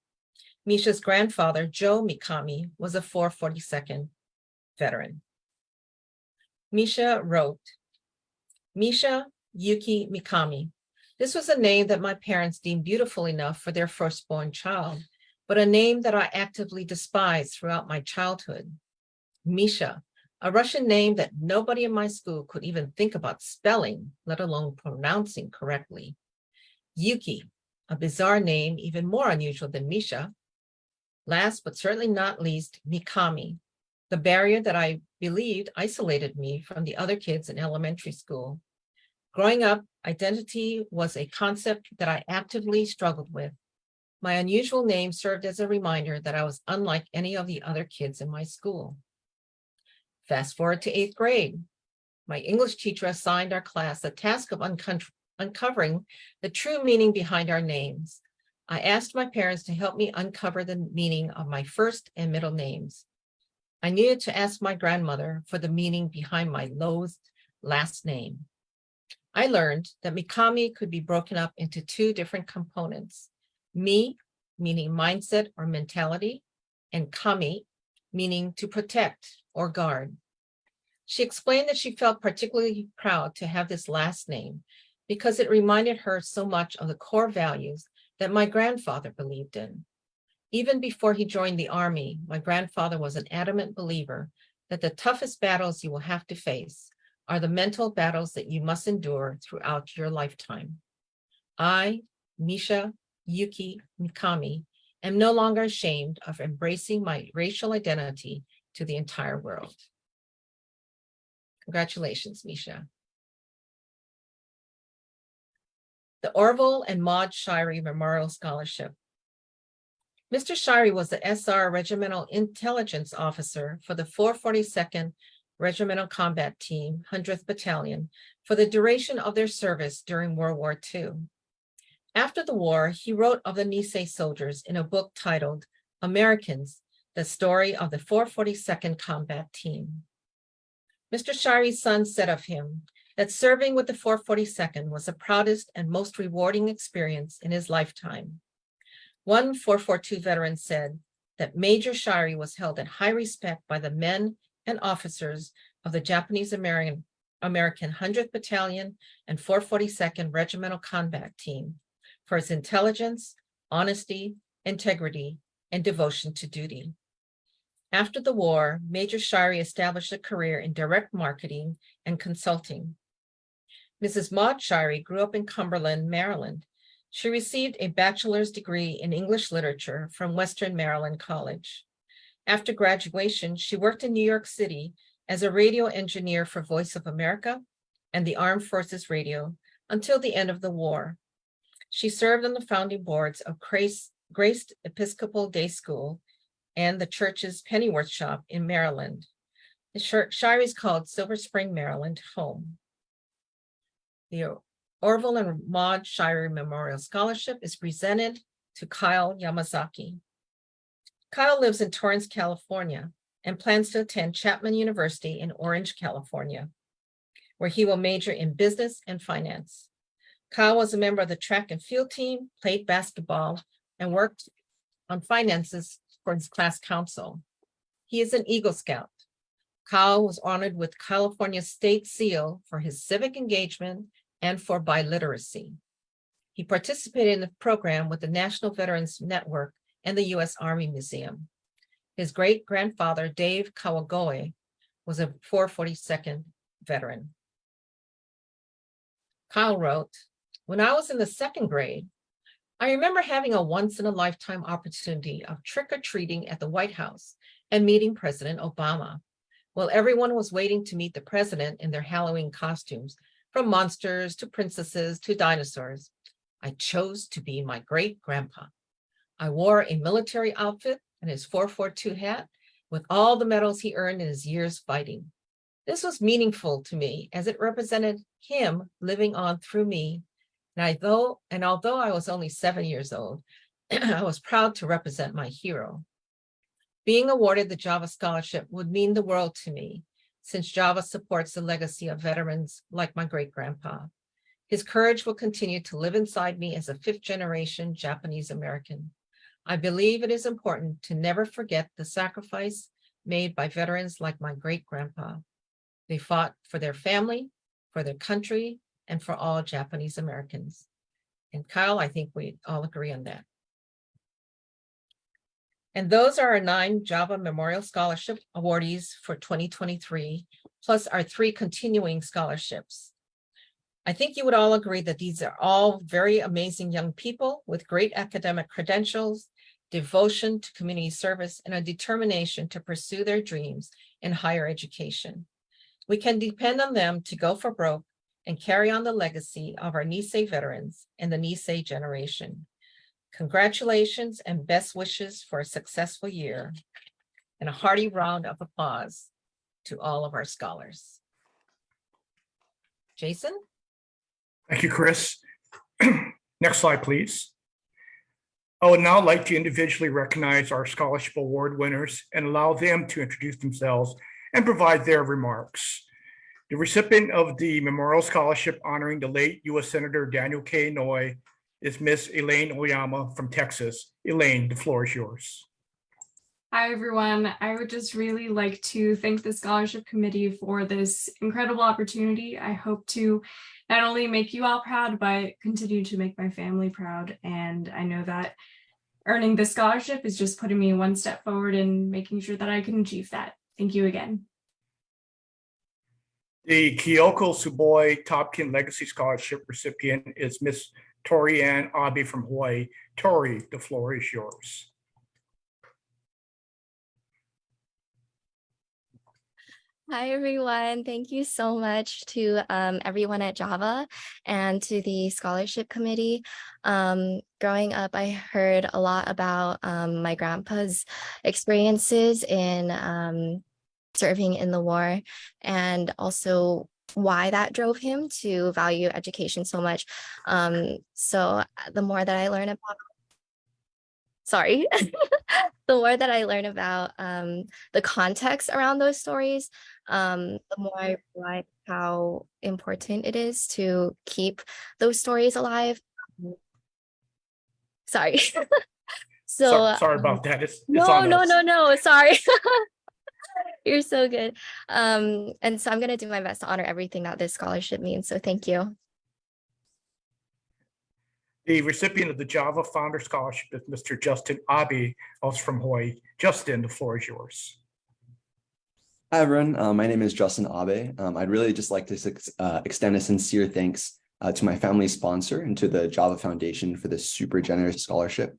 Misha's grandfather, Joe Mikami, was a 442nd veteran. Misha wrote, Misha Yuki Mikami. This was a name that my parents deemed beautiful enough for their firstborn child, but a name that I actively despised throughout my childhood. Misha, A Russian name that nobody in my school could even think about spelling, let alone pronouncing correctly. Yuki, a bizarre name even more unusual than Misha. Last but certainly not least, Mikami, the barrier that I believed isolated me from the other kids in elementary school. Growing up, identity was a concept that I actively struggled with. My unusual name served as a reminder that I was unlike any of the other kids in my school. Fast forward to 8th grade. My English teacher assigned our class the task of uncovering the true meaning behind our names. I asked my parents to help me uncover the meaning of my first and middle names. I needed to ask my grandmother for the meaning behind my loathed last name. I learned that Mikami could be broken up into two different components. Mi, meaning mindset or mentality, and kami, meaning to protect or guard. She explained that she felt particularly proud to have this last name because it reminded her so much of the core values that my grandfather believed in. Even before he joined the army, my grandfather was an adamant believer that the toughest battles you will have to face are the mental battles that you must endure throughout your lifetime. I, Misha Yuki Mikami, am no longer ashamed of embracing my racial identity to the entire world. Congratulations, Misha. The Orville and Maud Shirey Memorial Scholarship. Mr. Shirey was the SR Regimental Intelligence Officer for the 442nd Regimental Combat Team, 100th Battalion, for the duration of their service during World War II. After the war, he wrote of the Nisei soldiers in a book titled Americans, the Story of the 442nd Combat Team. Mr. Shirey's son said of him that serving with the 442nd was the proudest and most rewarding experience in his lifetime. One 442 veteran said that Major Shirey was held in high respect by the men and officers of the Japanese American 100th Battalion and 442nd Regimental Combat Team for his intelligence, honesty, integrity, and devotion to duty. After the war, Major Shirey established a career in direct marketing and consulting. Mrs. Maud Shirey grew up in Cumberland, Maryland. She received a bachelor's degree in English literature from Western Maryland College. After graduation, she worked in New York City as a radio engineer for Voice of America and the Armed Forces Radio until the end of the war. She served on the founding boards of Grace Episcopal Day School and the church's Pennyworth Shop in Maryland. The Shireys called Silver Spring, Maryland, home. The Orville and Maud Shirey Memorial Scholarship is presented to Kyle Yamazaki. Kyle lives in Torrance, California, and plans to attend Chapman University in Orange, California, where he will major in business and finance. Kyle was a member of the track and field team, played basketball, and worked on finances for his class council. He is an Eagle Scout. Kyle was honored with California State Seal for his civic engagement and for biliteracy. He participated in the program with the National Veterans Network and the U.S. Army Museum. His great-grandfather, Dave Kawagoe, was a 442nd veteran. Kyle wrote, "When I was in the 2nd grade, I remember having a once-in-a-lifetime opportunity of trick-or-treating at the White House and meeting President Obama. While everyone was waiting to meet the president in their Halloween costumes, from monsters to princesses to dinosaurs, I chose to be my great-grandpa. I wore a military outfit and his 442 hat with all the medals he earned in his years fighting. This was meaningful to me as it represented him living on through me. And although I was only 7 years old, I was proud to represent my hero. Being awarded the Java Scholarship would mean the world to me, since Java supports the legacy of veterans like my great-grandpa. His courage will continue to live inside me as a 5th-generation Japanese American. I believe it is important to never forget the sacrifice made by veterans like my great-grandpa. They fought for their family, for their country, and for all Japanese Americans." And Kyle, I think we all agree on that. And those are our 9 Java Memorial Scholarship awardees for 2023, plus our 3 continuing scholarships. I think you would all agree that these are all very amazing young people with great academic credentials, devotion to community service, and a determination to pursue their dreams in higher education. We can depend on them to go for broke and carry on the legacy of our Nisei veterans and the Nisei generation. Congratulations and best wishes for a successful year, and a hearty round of applause to all of our scholars. Jason? Thank you, Chris. Next slide, please. I would now like to individually recognize our scholarship award winners and allow them to introduce themselves and provide their remarks. The recipient of the Memorial Scholarship honoring the late U.S. Senator Daniel K. Inouye is Miss Elaine Oyama from Texas. Elaine, the floor is yours. Hi, everyone. I would just really like to thank the Scholarship Committee for this incredible opportunity. I hope to not only make you all proud, but continue to make my family proud. And I know that earning this scholarship is just putting me one step forward and making sure that I can achieve that. Thank you again. The Kyoko Tsuboi Topkin Legacy Scholarship recipient is Miss Tori Ann Abe from Hawaii. Tori, the floor is yours. Hi, everyone. Thank you so much to everyone at Java and to the scholarship committee. Growing up, I heard a lot about my grandpa's experiences in serving in the war, and also why that drove him to value education so much. So the more that I learn about, sorry, the more that I learn about the context around those stories, the more I realize how important it is to keep those stories alive. Sorry. Sorry about that. It's no, on us. no, sorry. You're so good. And so I'm going to do my best to honor everything that this scholarship means. So thank you. The recipient of the Java Founder Scholarship is Mr. Justin Abe, also from Hawaii. Justin, the floor is yours. Hi, everyone. My name is Justin Abe. I'd really just like to extend a sincere thanks to my family sponsor and to the Java Foundation for this super generous scholarship.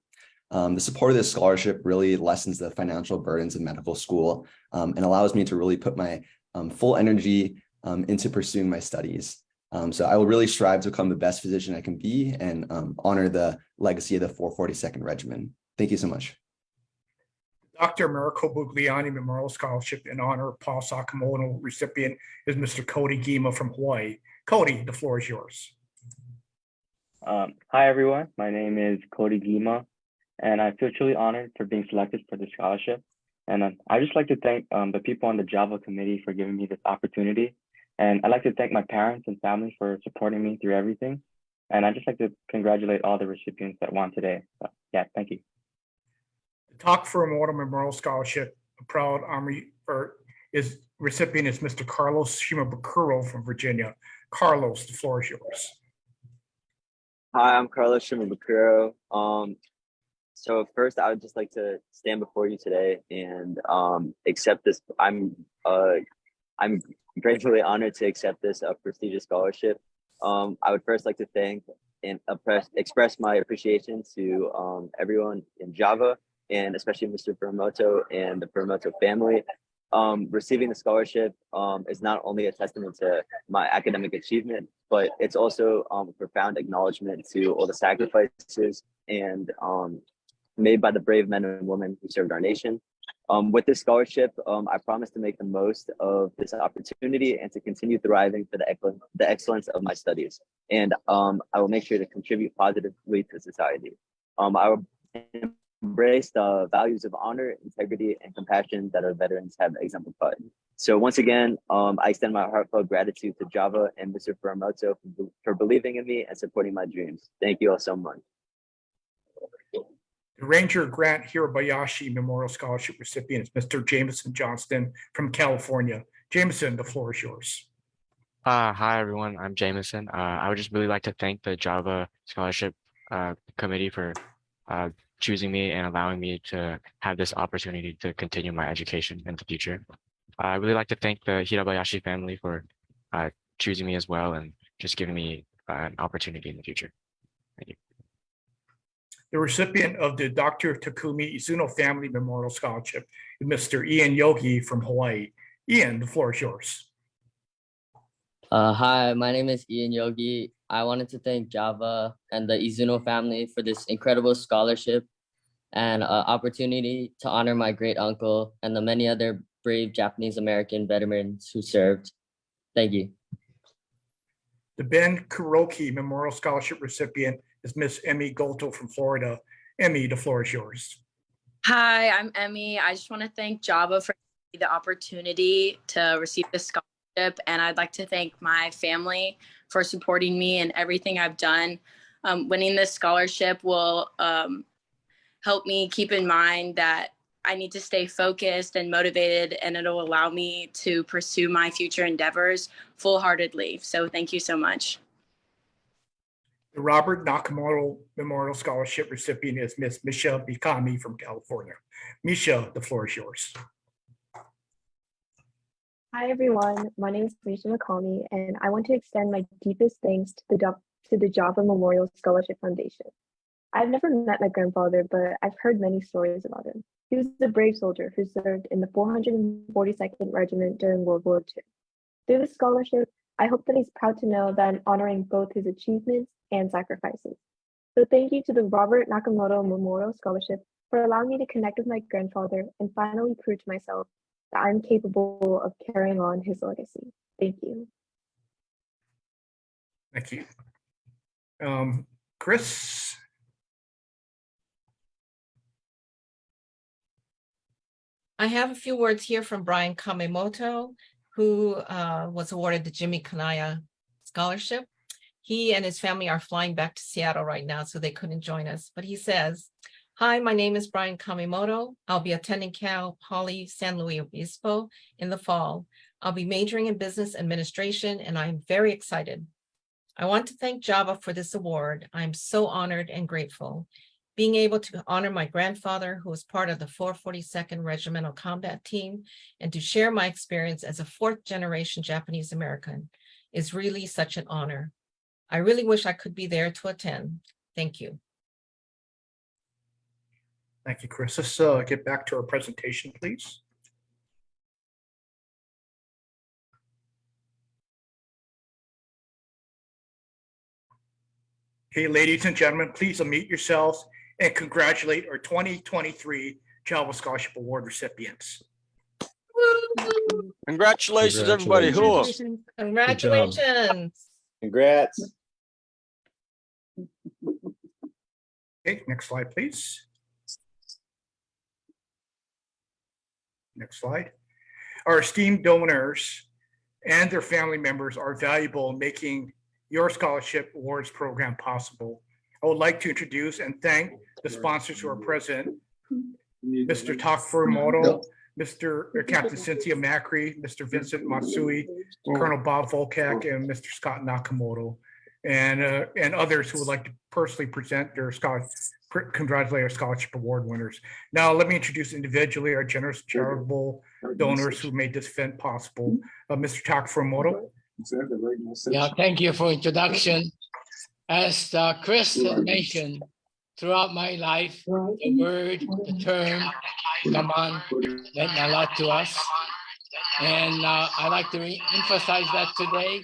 The support of this scholarship really lessens the financial burdens of medical school and allows me to really put my full energy into pursuing my studies. So I will really strive to become the best physician I can be and honor the legacy of the 442nd Regiment. Thank you so much. Dr. Mariko Bugliani Memorial Scholarship in honor of Paul Sakamoto recipient is Mr. Cody Gima from Hawaii. Cody, the floor is yours. Hi, everyone. My name is Cody Gima, and I feel truly honored for being selected for the scholarship. And I'd just like to thank the people on the Java committee for giving me this opportunity. And I'd like to thank my parents and family for supporting me through everything. And I'd just like to congratulate all the recipients that won today. So, yeah, thank you. The Talk for Immortal Memorial Scholarship, a proud recipient is Mr. Carlos Shimabukuro from Virginia. Carlos, the floor is yours. Hi, I'm Carlos Shimabukuro. So first, I would just like to stand before you today and accept this. I'm gratefully honored to accept this prestigious scholarship. I would first like to thank and express my appreciation to everyone in Java, and especially Mr. Furumoto and the Furumoto family. Receiving the scholarship is not only a testament to my academic achievement, but it's also a profound acknowledgement to all the sacrifices and made by the brave men and women who served our nation. With this scholarship, I promise to make the most of this opportunity and to continue thriving for the excellence of my studies. And I will make sure to contribute positively to society. I will embrace the values of honor, integrity, and compassion that our veterans have exemplified. So once again, I extend my heartfelt gratitude to Java and Mr. Furumoto for believing in me and supporting my dreams. Thank you all so much. The Ranger Grant Hirabayashi Memorial Scholarship recipient is Mr. Jameson Johnston from California. Jameson, the floor is yours. Hi, everyone. I'm Jameson. I would just really like to thank the Java Scholarship Committee for choosing me and allowing me to have this opportunity to continue my education in the future. I really like to thank the Hirabayashi family for choosing me as well and just giving me an opportunity in the future. Thank you. The recipient of the Dr. Takumi Izuno Family Memorial Scholarship is Mr. Ian Yogi from Hawaii. Ian, the floor is yours. Hi, my name is Ian Yogi. I wanted to thank Java and the Izuno family for this incredible scholarship and opportunity to honor my great uncle and the many other brave Japanese American veterans who served. Thank you. The Ben Kuroki Memorial Scholarship recipient is Miss Emmy Golto from Florida. Emmy, the floor is yours. Hi, I'm Emmy. I just want to thank Java for the opportunity to receive this scholarship, and I'd like to thank my family for supporting me in everything I've done. Winning this scholarship will help me keep in mind that I need to stay focused and motivated, and it'll allow me to pursue my future endeavors full-heartedly. So thank you so much. The Robert Nakamoto Memorial Scholarship recipient is Miss Misha Bikami from California. Misha, the floor is yours. Hi, everyone. My name is Misha Makami, and I want to extend my deepest thanks to the Java Memorial Scholarship Foundation. I've never met my grandfather, but I've heard many stories about him. He was a brave soldier who served in the 442nd Regiment during World War II. Through this scholarship, I hope that he's proud to know that I'm honoring both his achievements and sacrifices. So thank you to the Robert Nakamoto Memorial Scholarship for allowing me to connect with my grandfather and finally prove to myself that I'm capable of carrying on his legacy. Thank you. Thank you. Chris? I have a few words here from Brian Kamemoto, who was awarded the Jimmy Kanaya Scholarship. He and his family are flying back to Seattle right now, so they couldn't join us. But he says, hi, my name is Brian Kamemoto. I'll be attending Cal Poly San Luis Obispo in the fall. I'll be majoring in business administration, and I'm very excited. I want to thank Java for this award. I'm so honored and grateful. Being able to honor my grandfather, who was part of the 442nd Regimental Combat Team, and to share my experience as a fourth generation Japanese American is really such an honor. I really wish I could be there to attend. Thank you. Thank you, Chris. Let's get back to our presentation, please. Okay, ladies and gentlemen, please unmute yourselves and congratulate our 2023 Java Scholarship Award recipients. Congratulations, everybody. Who? Congratulations. Congrats. Okay, next slide, please. Next slide. Our esteemed donors and their family members are valuable in making your scholarship awards program possible. I would like to introduce and thank the sponsors who are present, Mr. Tak Furumoto, Captain Cynthia Macri, Mr. Vincent Matsui, Colonel Bob Volkak, and Mr. Scott Nakamoto, and others who would like to personally present their congratulate our scholarship award winners. Now, let me introduce individually our generous charitable donors who made this event possible. Mr. Tak Furumoto. Yeah, thank you for introduction. As Chris had mentioned, throughout my life, the word, the term, gaman meant a lot to us. And I like to emphasize that today.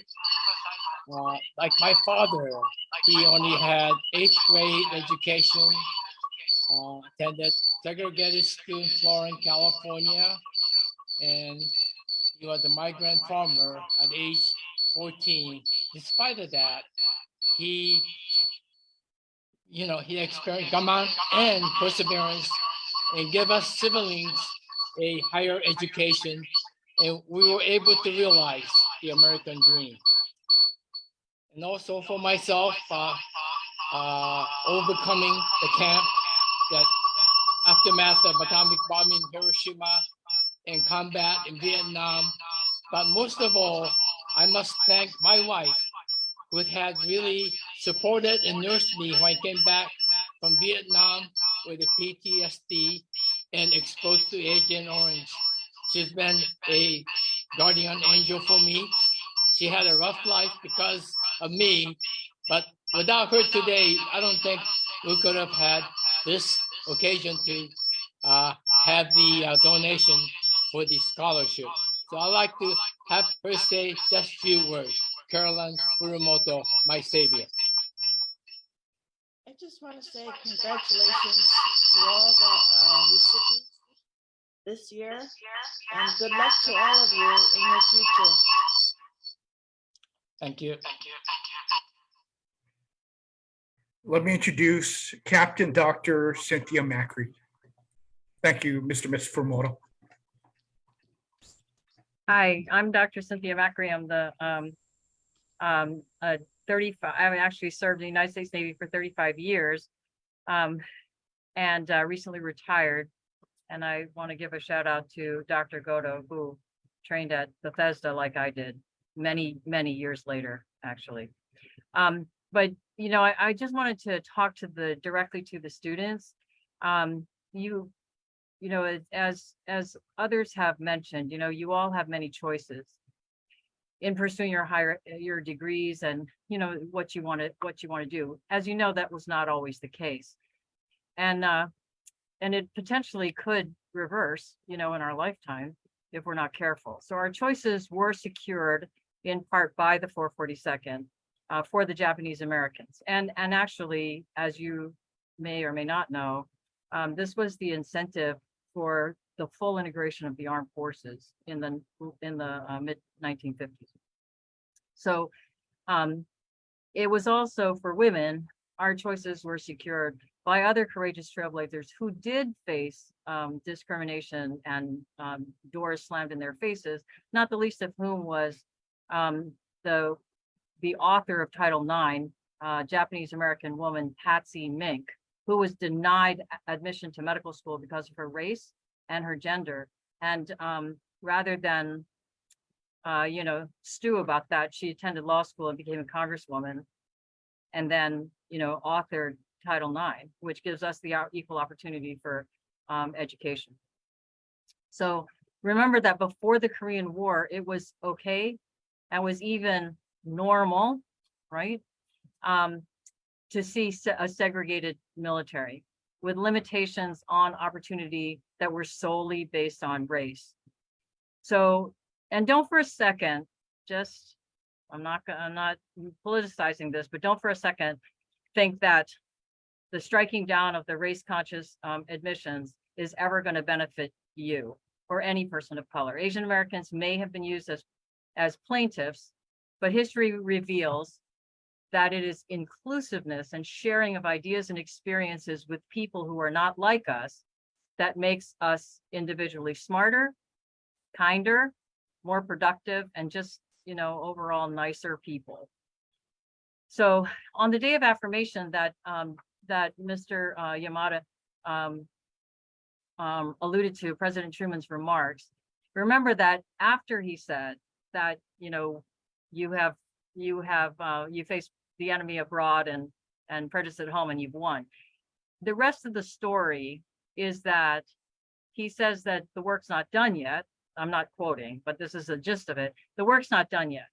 Like my father, he only had 8th grade education, attended segregated school in Florence, California, and he was a migrant farmer at age 14. Despite of that, he experienced gaman and perseverance and gave us siblings a higher education, and we were able to realize the American dream. And also for myself, overcoming the camp, that aftermath of atomic bombing in Hiroshima and combat in Vietnam. But most of all, I must thank my wife, who had really supported and nursed me when I came back from Vietnam with a PTSD and exposed to Agent Orange. She's been a guardian angel for me. She had a rough life because of me, but without her today, I don't think we could have had this occasion to have the donation for the scholarship. So I'd like to have her say just a few words. Caroline Furumoto, my savior. I just want to say congratulations to all the recipients this year, and good luck to all of you in your future. Thank you. Let me introduce Captain Dr. Cynthia Macri. Thank you, Mr. and Ms. Furumoto. Hi, I'm Dr. Cynthia Macri. I'm the 35. I actually served in the United States Navy for 35 years, and recently retired. And I want to give a shout out to Dr. Goto, who trained at Bethesda like I did many years later, actually. But you know, I just wanted to talk to directly to the students. You know, as others have mentioned, you know, you all have many choices in pursuing your degrees and, you know, what you want to do. As you know, that was not always the case. And it potentially could reverse, you know, in our lifetime if we're not careful. So our choices were secured in part by the 442nd for the Japanese Americans. And actually, as you may or may not know, this was the incentive for the full integration of the armed forces in the mid 1950s. So it was also for women, our choices were secured by other courageous trailblazers who did face discrimination and doors slammed in their faces, not the least of whom was the author of Title IX, Japanese American woman Patsy Mink, who was denied admission to medical school because of her race and her gender. And rather than, you know, stew about that, she attended law school and became a congresswoman, and then, you know, authored Title IX, which gives us the equal opportunity for education. So remember that before the Korean War, it was okay and was even normal, right? To see a segregated military with limitations on opportunity that were solely based on race. So, and don't for a second, just, I'm not politicizing this, but don't for a second think that the striking down of the race conscious admissions is ever going to benefit you or any person of color. Asian Americans may have been used as plaintiffs, but history reveals that it is inclusiveness and sharing of ideas and experiences with people who are not like us that makes us individually smarter, kinder, more productive, and just, you know, overall nicer people. So on the day of affirmation that that Mr. Yamada alluded to, President Truman's remarks, remember that after he said that, you know, you face the enemy abroad and prejudice at home and you've won. The rest of the story is that he says that the work's not done yet. I'm not quoting, but this is the gist of it. The work's not done yet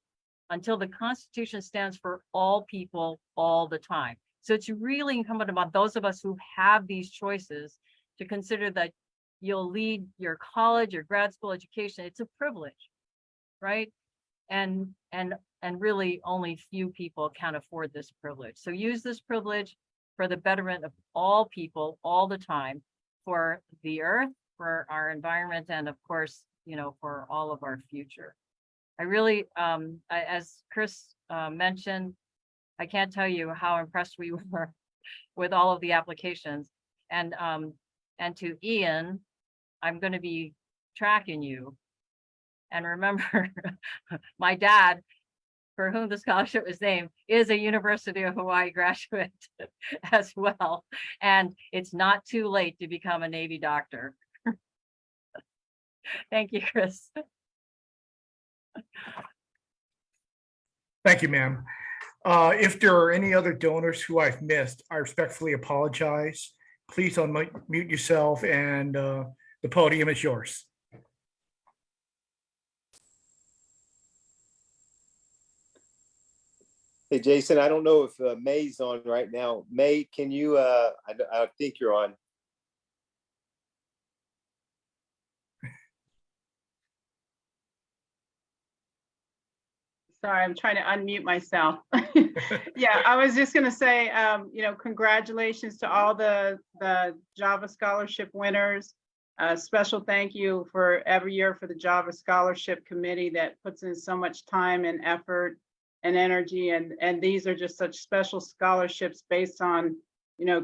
until the Constitution stands for all people all the time. So it's really incumbent upon those of us who have these choices to consider that you'll lead your college, your grad school education. It's a privilege, right? And really only few people can afford this privilege. So use this privilege for the betterment of all people all the time, for the earth, for our environment, and of course, you know, for all of our future. I really, as Chris mentioned, I can't tell you how impressed we were with all of the applications. And to Ian, I'm going to be tracking you. And remember, my dad, for whom the scholarship was named, is a University of Hawaii graduate as well. And it's not too late to become a Navy doctor. Thank you, Chris. Thank you, ma'am. If there are any other donors who I've missed, I respectfully apologize. please unmute yourself and the podium is yours. Hey, Jason, I don't know if May's on right now. May, can you, I think you're on. Sorry, I'm trying to unmute myself. Yeah, I was just gonna say, congratulations to all the Java Scholarship winners. Special thank you for every year for the Java Scholarship Committee that puts in so much time and effort and energy. And these are just such special scholarships based on,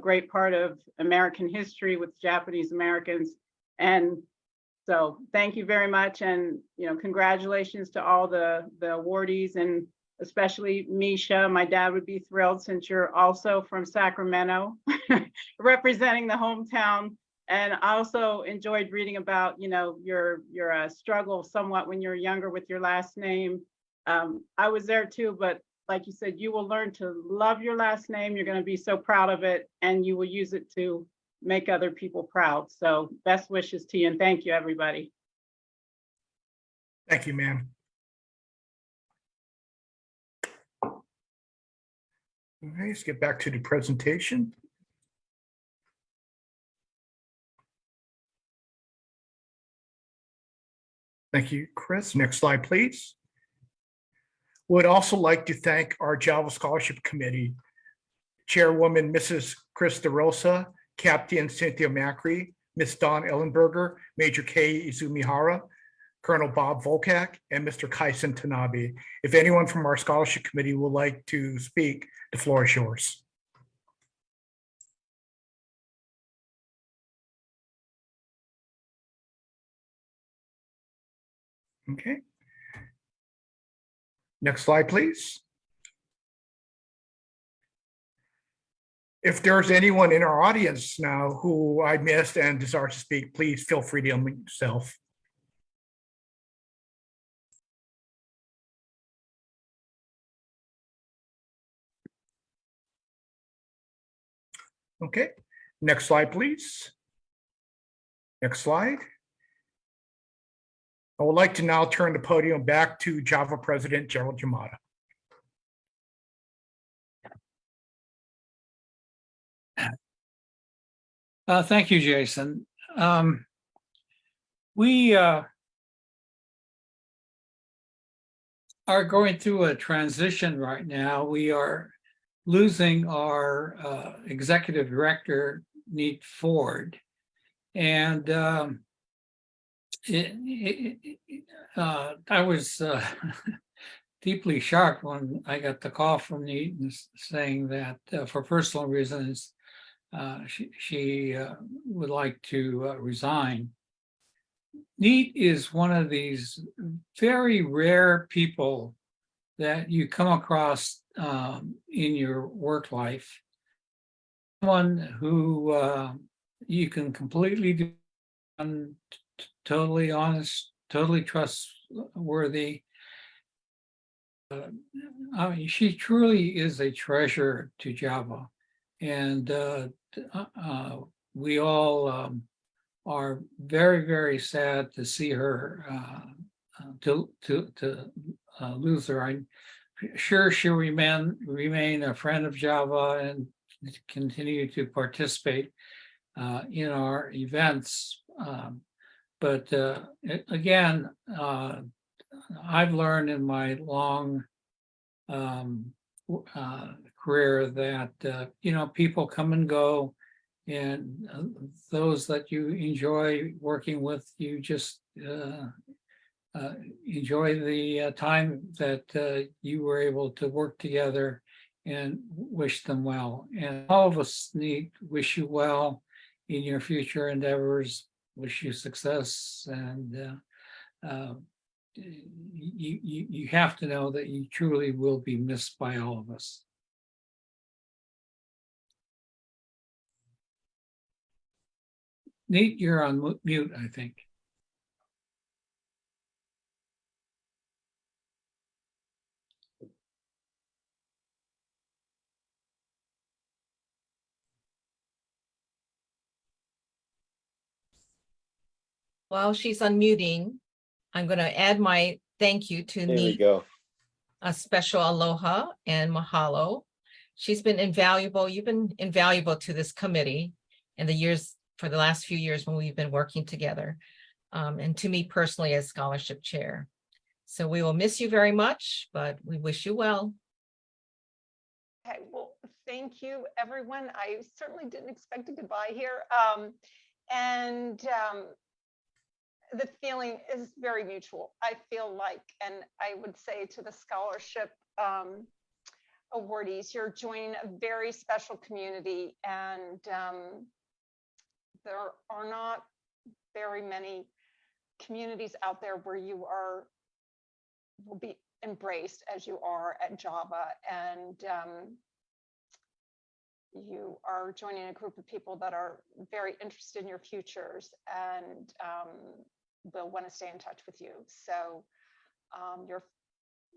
great part of American history with Japanese Americans. And so thank you very much. And, congratulations to all the awardees, and especially Misha. My dad would be thrilled since you're also from Sacramento, representing the hometown. And I also enjoyed reading about, your struggle somewhat when you were younger with your last name. I was there too, but like you said, you will learn to love your last name. You're going to be so proud of it, and you will use it to make other people proud. So best wishes to you, and thank you, everybody. Thank you, ma'am. Okay, let's get back to the presentation. Thank you, Chris. Next slide, please. Would also like to thank our Java Scholarship Committee, Chairwoman Mrs. Chris DeRosa, Captain Cynthia Macri, Ms. Dawn Ellenberger, Major Kei Izumihara, Colonel Bob Volkak, and Mr. Kaisen Tanabe. If anyone from our Scholarship Committee would like to speak, the floor is yours. Okay. Next slide, please. If there's anyone in our audience now who I missed and desires to speak, please feel free to unmute yourself. Okay, next slide, please. Next slide. I would like to now turn the podium back to Java President Gerald Yamada. Thank you, Jason. We are going through a transition right now. We are losing our executive director, Neat Ford. And I was deeply shocked when I got the call from Neat saying that for personal reasons, she would like to resign. Neat is one of these very rare people that you come across in your work life. Someone who you can completely do, totally honest, totally trustworthy. I mean, she truly is a treasure to Java, and we all are very, very sad to see her to lose her. I'm sure she'll remain a friend of Java and continue to participate in our events. But again, I've learned in my long career that people come and go, and those that you enjoy working with, you just enjoy the time that you were able to work together, and wish them well. And all of us wish you well in your future endeavors, wish you success, and you have to know that you truly will be missed by all of us. Nate, you're on mute, I think. While she's unmuting, I'm going to add my thank you to There we Neat, go. a special aloha and mahalo. She's been invaluable. You've been invaluable to this committee in the years, for the last few years when we've been working together, and to me personally as scholarship chair. So we will miss you very much, but we wish you well. Okay, well, thank you, everyone. I certainly didn't expect a goodbye here. The feeling is very mutual. I feel like, and I would say to the scholarship awardees, you're joining a very special community, and there are not very many communities out there where you will be embraced as you are at Java, and you are joining a group of people that are very interested in your futures and will want to stay in touch with you. So you're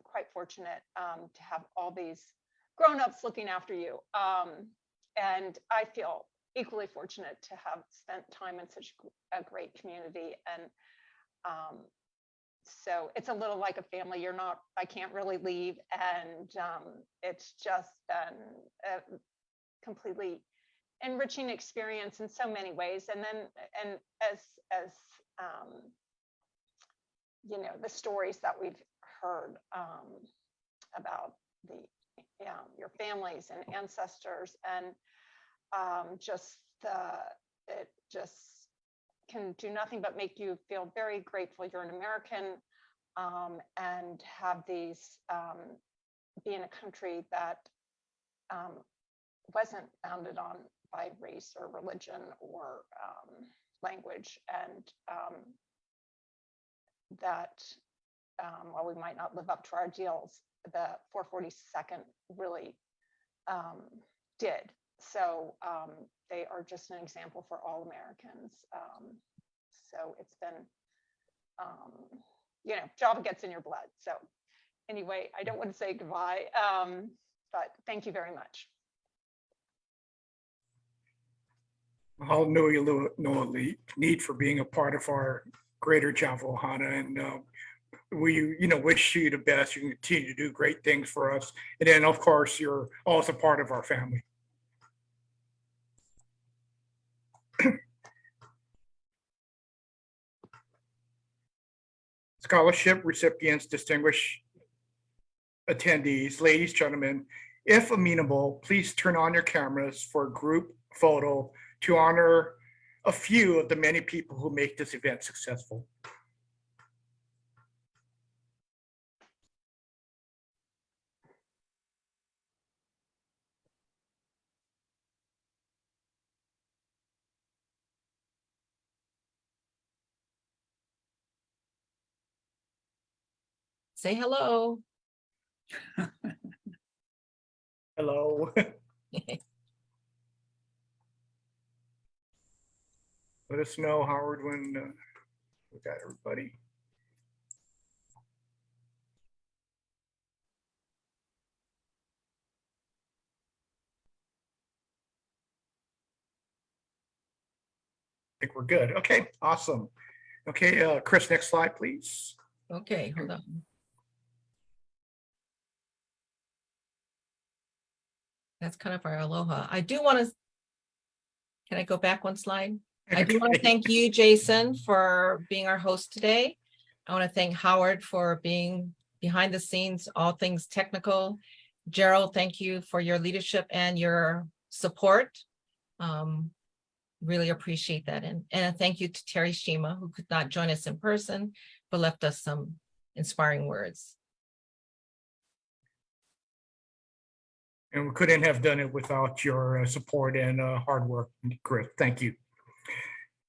quite fortunate to have all these grown-ups looking after you. And I feel equally fortunate to have spent time in such a great community. And so it's a little like a family. I can't really leave. And it's just been a completely enriching experience in so many ways. And as you know, the stories that we've heard about your families and ancestors, and it just can do nothing but make you feel very grateful you're an American, and have these be in a country that wasn't founded by race or religion or language, and that while we might not live up to our ideals, the 442nd really did. So they are just an example for all Americans. So it's been, you know, Java gets in your blood. So anyway, I don't want to say goodbye, but thank you very much. I'll know you know the need for being a part of our greater Java Ohana, and we wish you the best. You can continue to do great things for us, and then of course you're also part of our family. Scholarship recipients, distinguished attendees, ladies, gentlemen, if amenable, please turn on your cameras for a group photo to honor a few of the many people who make this event successful. Say hello. Hello. Let us know, Howard, when we got everybody. I think we're good. Okay, awesome. Okay, Chris, next slide, please. Okay, hold on. That's kind of our aloha. I do want to, can I go back one slide? I do want to thank you, Jason, for being our host today. I want to thank Howard for being behind the scenes, all things technical. Gerald, thank you for your leadership and your support. Really appreciate that. And a thank you to Terry Shima, who could not join us in person, but left us some inspiring words. And we couldn't have done it without your support and hard work, Chris. Thank you.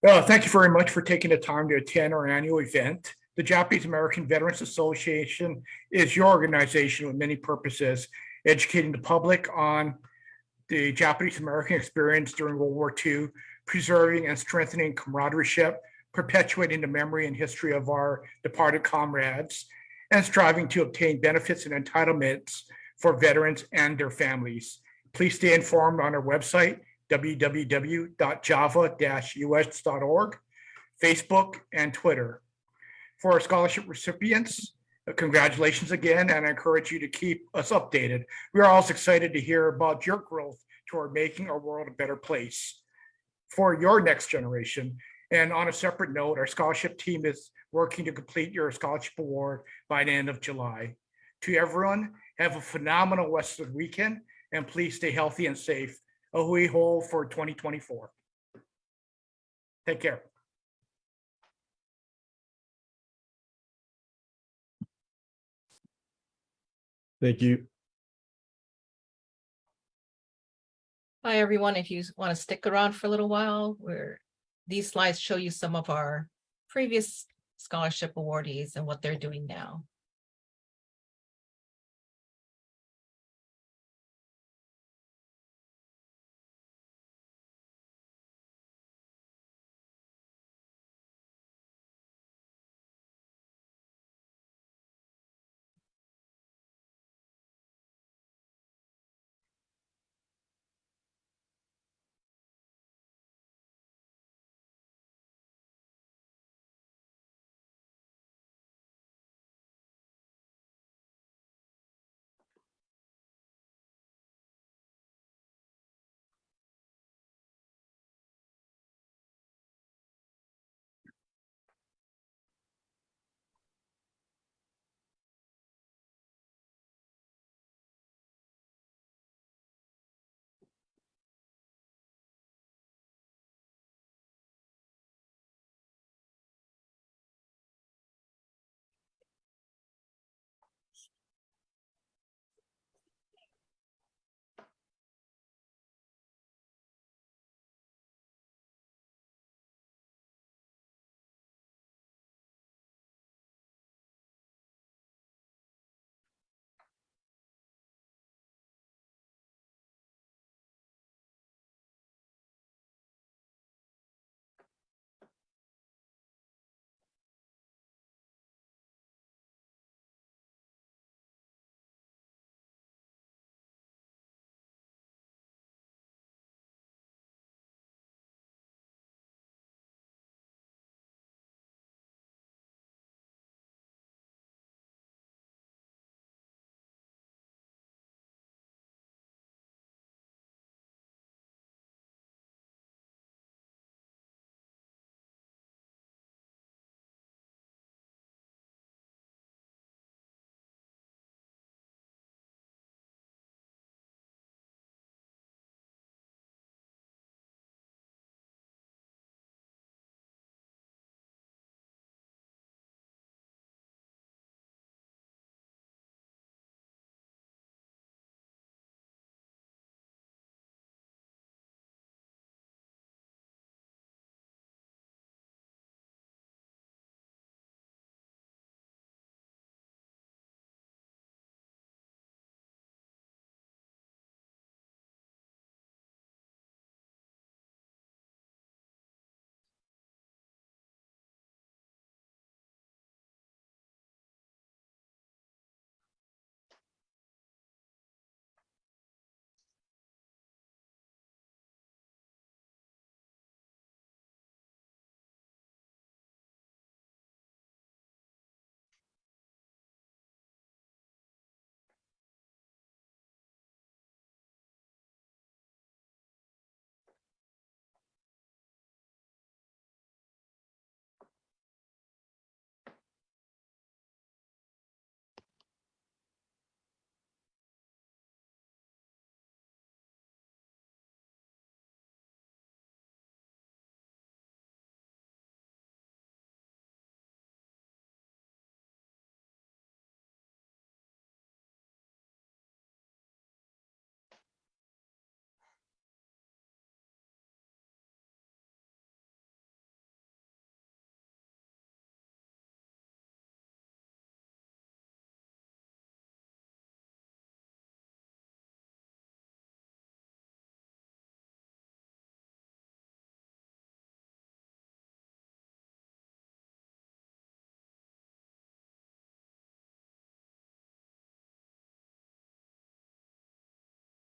Thank you very much for taking the time to attend our annual event. The Japanese American Veterans Association is your organization with many purposes, educating the public on the Japanese American experience during World War II, preserving and strengthening camaraderie, perpetuating the memory and history of our departed comrades, and striving to obtain benefits and entitlements for veterans and their families. Please stay informed on our website, www.java-us.org. Facebook, and Twitter. For our scholarship recipients, congratulations again, and I encourage you to keep us updated. We are also excited to hear about your growth toward making our world a better place for your next generation. And on a separate note, our scholarship team is working to complete your scholarship award by the end of July. To everyone, have a phenomenal Westwood weekend, and please stay healthy and safe. A hui hole for 2024. Take care. Thank you. Hi, everyone. If you want to stick around for a little while, these slides show you some of our previous scholarship awardees and what they're doing now.